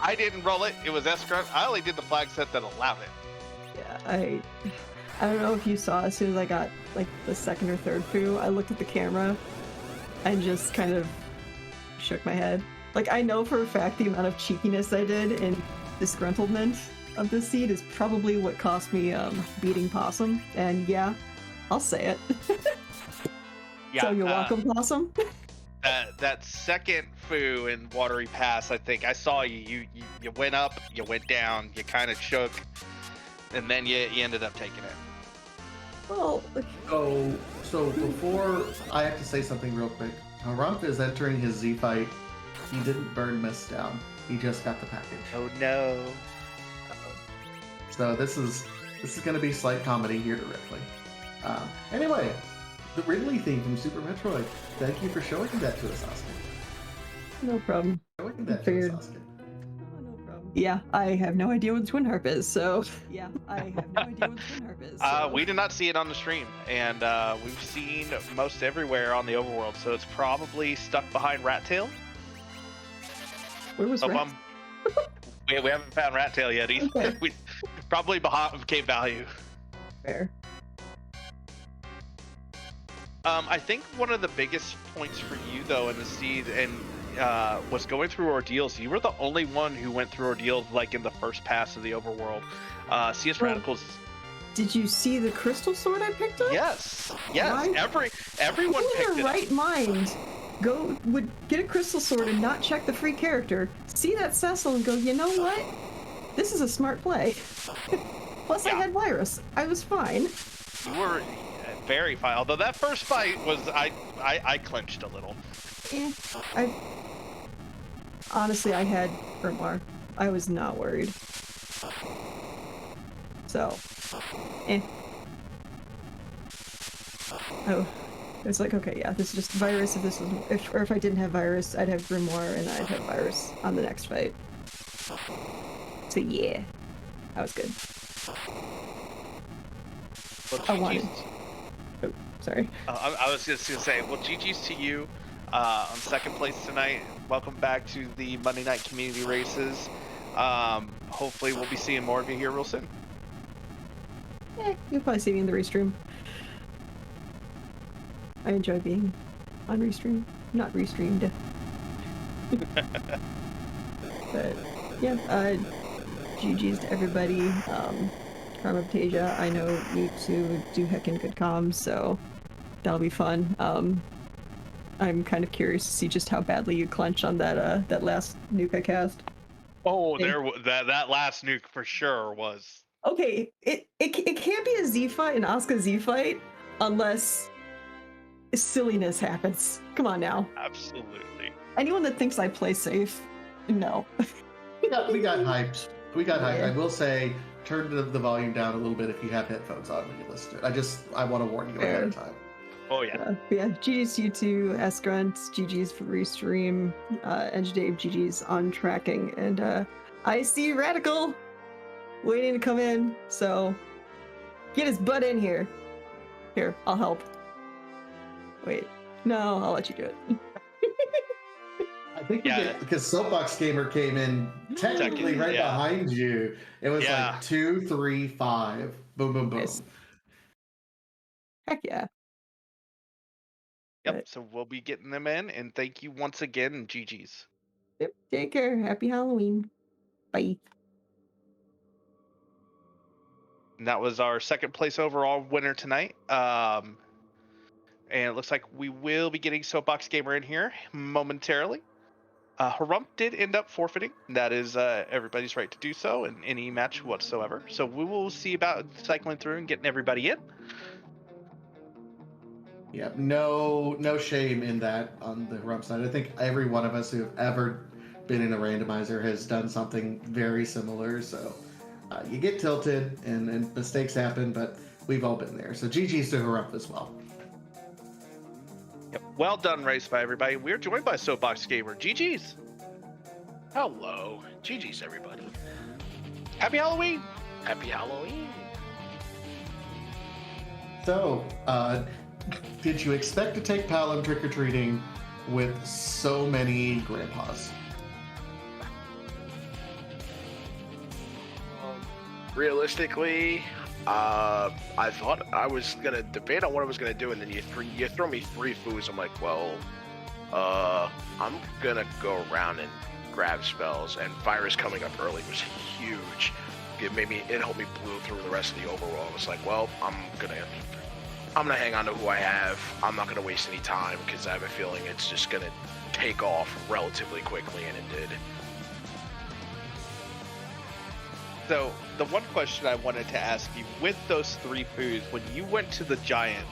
I didn't roll it. It was S-Grunt. I only did the flag set that allowed it. Yeah, I don't know if you saw, as soon as I got like the second or third foo, I looked at the camera and just kind of shook my head. Like, I know for a fact the amount of cheekiness I did and disgruntlement of this seed is probably what cost me beating Possum. And yeah, I'll say it. Yeah, so you're welcome, Possum. That second foo in Watery Pass, I think I saw you went up, you went down, you kind of shook, and then you ended up taking it. Well, So before I have to say something real quick. Rumpf is entering his Z fight. He didn't burn Mist down. He just got the package. Oh no. So this is going to be slight comedy here to Ripley. Anyway, the Ridley theme from Super Metroid. Thank you for showing that to us, Asuka. no problem. Showing that Figured. to us, Asuka. No problem. Yeah, I have no idea what the Twin Harp is, so... Yeah, I have no idea what the Twin Harp is, so... We did not see it on the stream, and we've seen most everywhere on the overworld, so it's probably stuck behind Rat Tail. Where was Rat? We haven't found Rat Tail yet either. Okay. We probably behind Cave Value. Fair. I think one of the biggest points for you, though, in the seed and was going through Ordeals. You were the only one who went through Ordeals, like, in the first pass of the overworld. CS Well, Radicals... Did you see the crystal sword I picked up? Yes. Why? Everyone Who picked in it their up. right mind would get a crystal sword and not check the free character, see that Cecil and go, you know what? This is a smart play. Plus, I Yeah. had virus. I was fine. You were very fine. Although that first fight was, I clinched a little. Honestly, I had Grimoire. I was not worried. So, Oh, It's like, okay, yeah, this is just virus. If I didn't have virus, I'd have Grimoire, and I'd have virus on the next fight. So yeah, that was good. Well, I wanted. Oh, sorry. I was just gonna say, well, GG's to you on second place tonight. Welcome back to the Monday Night Community Races. Hopefully, we'll be seeing more of you here real soon. You'll probably see me in the restream. I enjoy being on restream, not restreamed. But yeah, GG's to everybody. Karmaptasia, I know you two do heckin' good comms, so that'll be fun. I'm kind of curious to see just how badly you clench on that last nuke I cast. Oh, that last nuke for sure was. Okay, it can't be a Z fight, an Asuka Z fight, unless silliness happens. Come on now. Absolutely. Anyone that thinks I play safe, no. We got hyped. I will say, turn the volume down a little bit if you have headphones on when you listen to it. I want to warn you ahead of time. Oh yeah. Yeah, GG's to you two, S-Grunt, GG's for restream, Edge Dave, GG's on tracking, and I see Radical waiting to come in, so get his butt in here. Here, I'll help. Wait, no, I'll let you do it. I think because Soapbox Gamer came in technically right behind you. It was like 2, 3, 5. Boom, boom, boom. Nice. Heck yeah. Yep, so we'll be getting them in, and thank you once again, GG's. Yep, take care. Happy Halloween. Bye. And that was our second place overall winner tonight. And it looks like we will be getting Soapbox Gamer in here momentarily. Harump did end up forfeiting. That is everybody's right to do so in any match whatsoever. So we will see about cycling through and getting everybody in. Yeah, no shame in that on the Harump side. I think every one of us who have ever been in a randomizer has done something very similar. So you get tilted and mistakes happen, but we've all been there. So GG's to Harump as well. Yep. Well done, race by everybody. We're joined by Soapbox Gamer. GG's. Hello. GG's, everybody. Happy Halloween. Happy Halloween. So, did you expect to take Palom trick-or-treating with so many grandpas? Realistically, I thought I was gonna debate on what I was gonna do, and then you throw me 3 foods. I'm like, well, I'm gonna go around and grab spells, and virus coming up early was huge. It helped me blow through the rest of the overall. I was like, well, I'm gonna hang on to who I have. I'm not gonna waste any time because I have a feeling it's just gonna take off relatively quickly, and it did. So the one question I wanted to ask you, with those 3 foods, when you went to the Giant,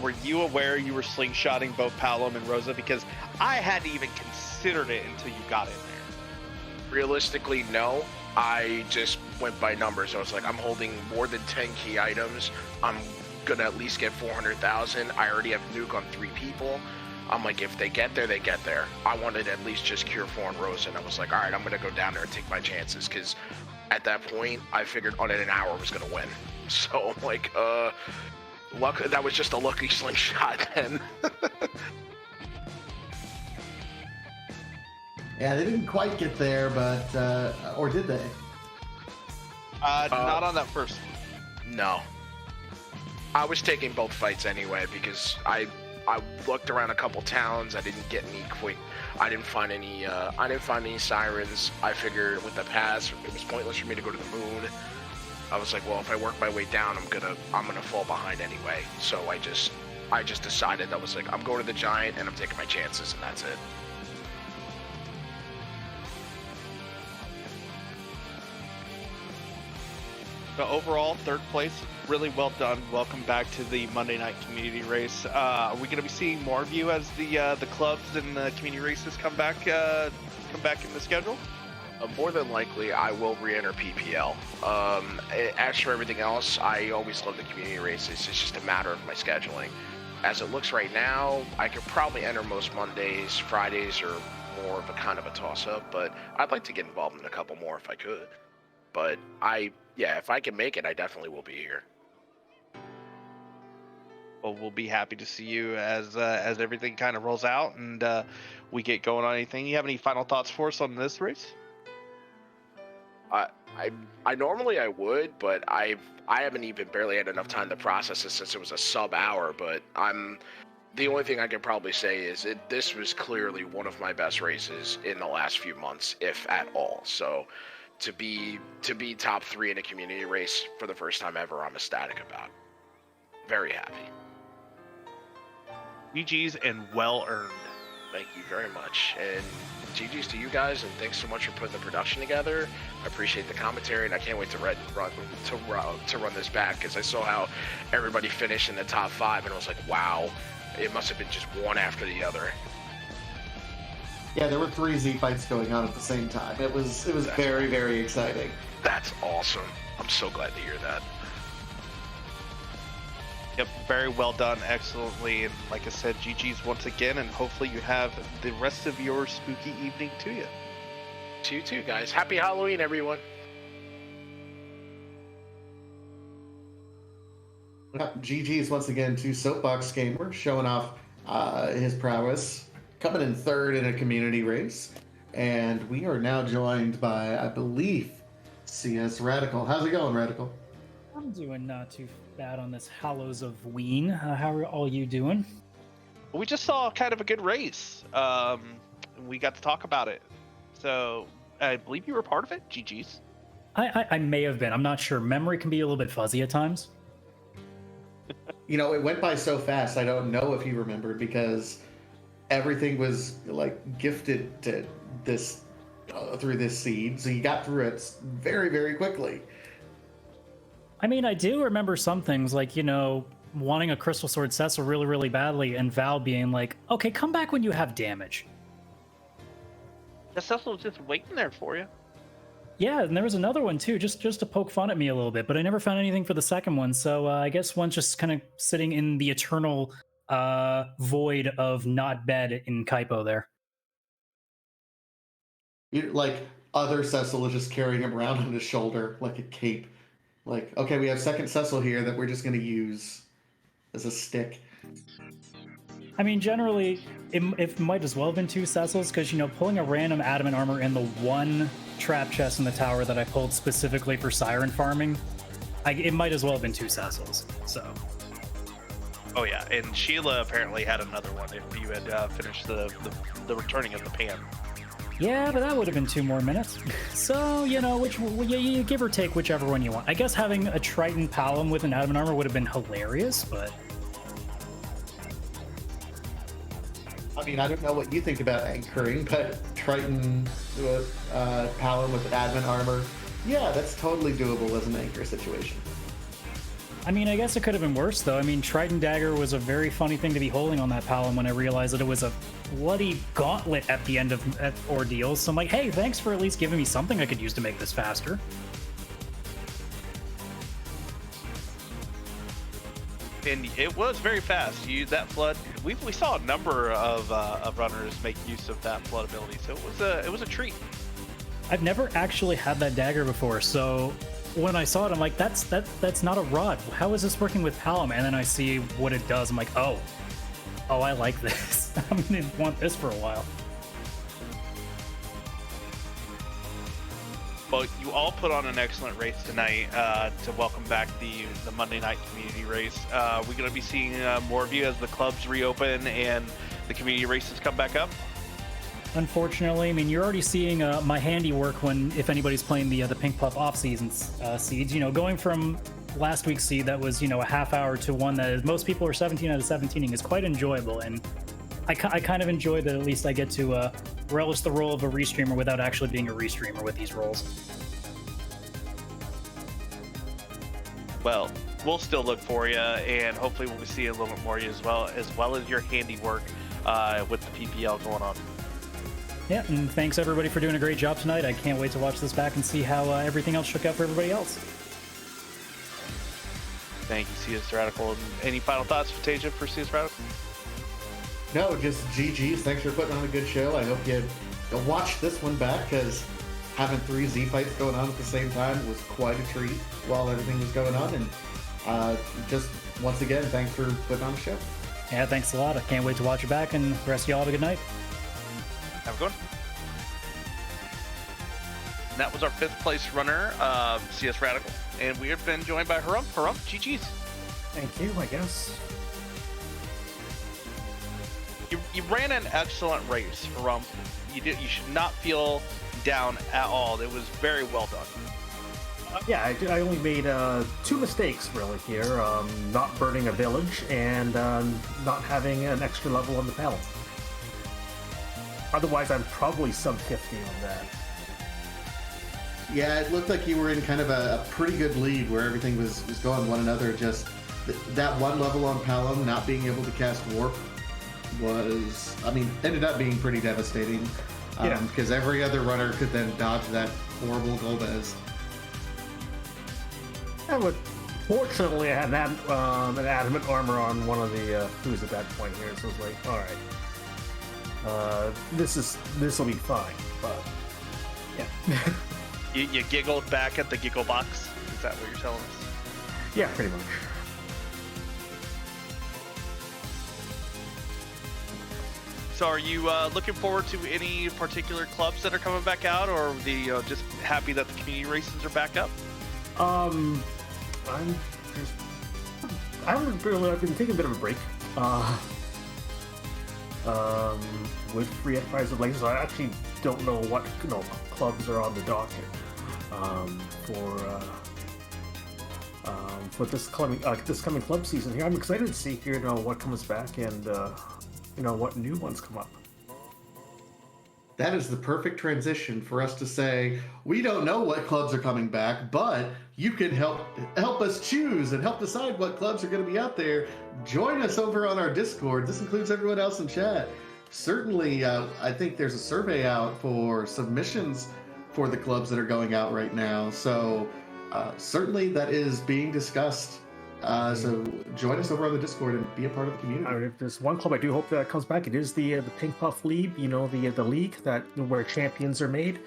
were you aware you were slingshotting both Palom and Rosa? Because I hadn't even considered it until you got in there. Realistically, no. I just went by numbers. I was like, I'm holding more than 10 key items. I'm gonna at least get 400,000. I already have nuke on 3 people. I'm like, if they get there, they get there. I wanted to at least just cure 4 and Rosa, and I was like, all right, I'm gonna go down there and take my chances, because at that point, I figured on it an hour was gonna win. So I'm like, luck. That was just a lucky slingshot then. Yeah, they didn't quite get there, but or did they? Not on that first. No. I was taking both fights anyway because I looked around a couple towns. I didn't get any quick. I didn't find any sirens. I figured with the pass, it was pointless for me to go to the moon. I was like, well, if I work my way down, I'm gonna fall behind anyway. So I just decided, I was like, I'm going to the Giant and I'm taking my chances, and that's it. So overall, 3rd place, really well done. Welcome back to the Monday Night Community Race. Are we going to be seeing more of you as the clubs and the community races come back in the schedule? More than likely, I will re-enter PPL. As for everything else, I always love the community races. It's just a matter of my scheduling. as it looks right now, I could probably enter most Mondays. Fridays are more of a kind of a toss-up, but I'd like to get involved in a couple more if I could. But if I can make it, I definitely will be here. Well, we'll be happy to see you as everything kind of rolls out and we get going on anything. You have any final thoughts for us on this race? I normally I would, but I haven't even barely had enough time to process it since it was a sub-hour. But the only thing I can probably say is this was clearly one of my best races in the last few months, if at all. So to be top 3 in a community race for the first time ever, I'm ecstatic about. Very happy. GG's and well earned. Thank you very much. And GG's to you guys, and thanks so much for putting the production together. I appreciate the commentary, and I can't wait to run this back, because I saw how everybody finished in the top 5, and I was like, wow, it must have been just one after the other. Yeah, there were 3 Z fights going on at the same time. It was very, very exciting. That's awesome. I'm so glad to hear that. Yep, very well done, excellently, and like I said, GG's once again, and hopefully you have the rest of your spooky evening to you. To you too, guys. Happy Halloween, everyone. GG's once again to Soapbox Gamer, showing off his prowess, coming in 3rd in a community race, and we are now joined by, I believe, CS Radical. How's it going, Radical? I'm doing not too bad on this Hallows of Ween. How are all you doing? We just saw kind of a good race. We got to talk about it. So I believe you were part of it. GG's. I may have been. I'm not sure. Memory can be a little bit fuzzy at times. You know, it went by so fast, I don't know if you remembered, because everything was like gifted to this through this seed, so you got through it very, very quickly. I mean, I do remember some things, like, you know, wanting a Crystal Sword Cecil really, really badly, and Val being like, okay, come back when you have damage. The Cecil was just waiting there for you. Yeah, and there was another one too, just to poke fun at me a little bit, but I never found anything for the second one, so I guess one's just kind of sitting in the eternal void of not bed in Kaipo there. Like, other Cecil is just carrying him around on his shoulder like a cape. Like, okay, we have second Cecil here that we're just going to use as a stick. I mean, generally, it might as well have been 2 Cecils, because, you know, pulling a random adamant armor in the one trap chest in the tower that I pulled specifically for Siren farming, it might as well have been 2 Cecils, so. Oh yeah, and Sheila apparently had another one if you had finished the returning of the pan. Yeah, but that would have been 2 more minutes. So, you know, you give or take whichever one you want. I guess having a Triton Palom with an adamant armor would have been hilarious, but... I mean, I don't know what you think about anchoring, but Triton Palom with adamant armor, yeah, that's totally doable as an anchor situation. I mean, I guess it could have been worse, though. I mean, Triton Dagger was a very funny thing to be holding on that Palom when I realized that it was a bloody gauntlet at the end of Ordeals. So I'm like, hey, thanks for at least giving me something I could use to make this faster. And it was very fast. That flood. We saw a number of runners make use of that flood ability, so it was a treat. I've never actually had that dagger before, so when I saw it, I'm like, that's not a rod. How is this working with Palom? And then I see what it does. I'm like, oh, I like this. I'm gonna want this for a while. Well, you all put on an excellent race tonight to welcome back the Monday night community race. We're going to be seeing more of you as the clubs reopen and the community races come back up. Unfortunately, I mean, you're already seeing my handiwork if anybody's playing the Pink Puff off-season seeds. You know, going from last week's seed that was, you know, a half hour to one that is, most people are 17 out of 17ing is quite enjoyable, and I kind of enjoy that at least I get to relish the role of a restreamer without actually being a restreamer with these roles. Well, we'll still look for you, and hopefully we'll see a little bit more of you as well as your handiwork with the PPL going on. Yeah, and thanks everybody for doing a great job tonight. I can't wait to watch this back and see how everything else shook out for everybody else. Thank you, CS Radical. And any final thoughts, Fantasia, for CS Radical? No, just GG's. Thanks for putting on a good show. I hope you'll watch this one back, because having 3 Z fights going on at the same time was quite a treat while everything was going on. And just once again, thanks for putting on the show. Yeah, thanks a lot. I can't wait to watch it back, and the rest of y'all have a good night. Have a good one. And that was our 5th place runner, CS Radical. And we have been joined by Harum. Harum, GG's. Thank you, I guess. You ran an excellent race, Harum. You should not feel down at all. It was very well done. Yeah, I only made 2 mistakes really here. Not burning a village and not having an extra level on the Palom. Otherwise, I'm probably sub 50 on that. Yeah, it looked like you were in kind of a pretty good lead where everything was going one another. Just that one level on Palom, not being able to cast Warp was, ended up being pretty devastating. Because every other runner could then dodge that horrible Golbez. Yeah, but fortunately, I had an adamant armor on one of the foos at that point here, so it's like, all right, this will be fine. But yeah, you giggled back at the giggle box. Is that what you're telling us? Yeah, pretty much. So are you looking forward to any particular clubs that are coming back out, or just happy that the community races are back up? I've been taking a bit of a break. With free enterprise of so I actually don't know what clubs are on the docket for this coming club season here. I'm excited to see here what comes back and what new ones come up. That is the perfect transition for us to say, we don't know what clubs are coming back, but you can help us choose and help decide what clubs are going to be out there. Join us over on our Discord. This includes everyone else in chat. Certainly, I think there's a survey out for submissions for the clubs that are going out right now. So certainly that is being discussed. So join us over on the Discord and be a part of the community. If there's one club I do hope that comes back, it is the Pink Puff League. The league where champions are made.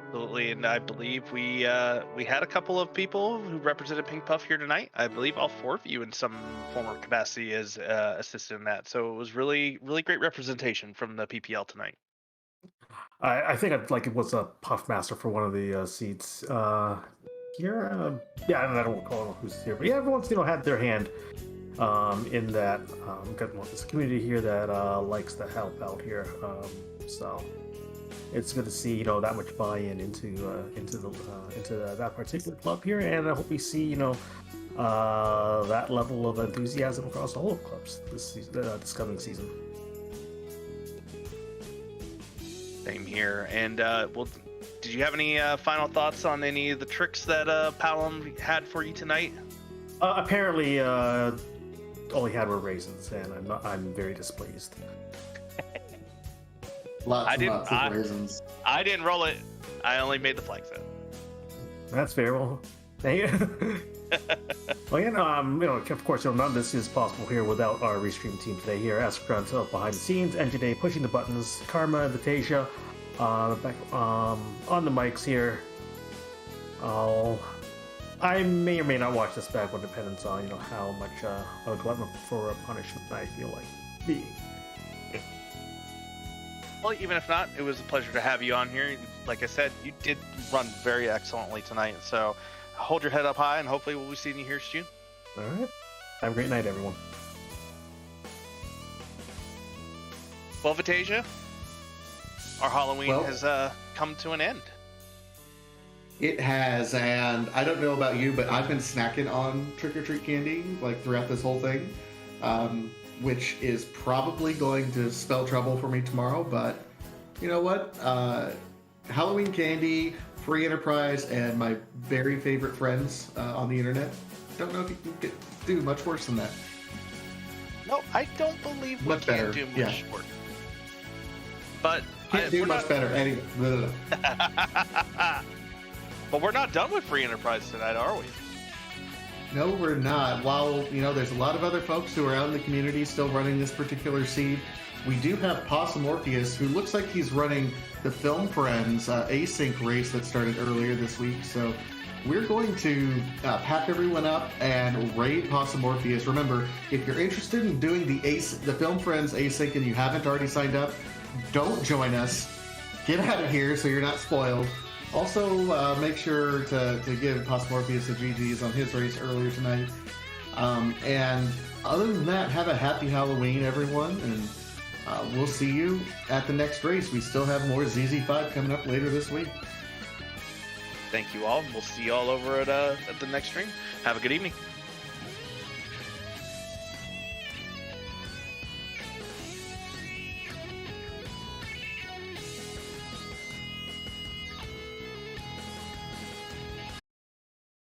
Absolutely, and I believe we had a couple of people who represented Pink Puff here tonight. I believe all 4 of you in some form or capacity as assisted in that. So it was really, really great representation from the PPL tonight. I think it was a Puff Master for one of the seats here. Yeah, I don't recall who's here, but yeah, everyone's had their hand in that. Got this community here that likes to help out here. So it's good to see that much buy-in into that particular club here, and I hope we see that level of enthusiasm across all of clubs this coming season. Same here. And did you have any final thoughts on any of the tricks that Palom had for you tonight? Apparently, all he had were raisins, and I'm very displeased. Lots of raisins. I didn't roll it. I only made the flag set. That's fair. Well, thank you. Well, of course, none of this is possible here without our restream team today. Here, Ascrant behind the scenes, and today pushing the buttons, Karma, Vitasia, back on the mics here. I may or may not watch this back, when depends on how much a glutton for a punishment I feel like being. Well, even if not, it was a pleasure to have you on here. Like I said, you did run very excellently tonight, so hold your head up high, and hopefully we'll be seeing you here soon. All right. Have a great night, everyone. Well, Vitasia, our Halloween has come to an end. It has, and I don't know about you, but I've been snacking on trick-or-treat candy throughout this whole thing, which is probably going to spell trouble for me tomorrow, but you know what? Halloween candy, free enterprise, and my very favorite friends on the internet. Don't know if you can do much worse than that. No, I don't believe we can do much worse. But can't do much better. Anyway. But we're not done with Free Enterprise tonight, are we? No, we're not. While, there's a lot of other folks who are out in the community still running this particular seed, we do have Possum Orpheus, who looks like he's running the Film Friends async race that started earlier this week. So we're going to pack everyone up and raid Possum Orpheus. Remember, if you're interested in doing the Film Friends async and you haven't already signed up, don't join us. Get out of here so you're not spoiled. Also, make sure to give Possum Orpheus a GG's on his race earlier tonight. And other than that, have a happy Halloween, everyone, and we'll see you at the next race. We still have more ZZ5 coming up later this week. Thank you all. We'll see you all over at the next stream. Have a good evening.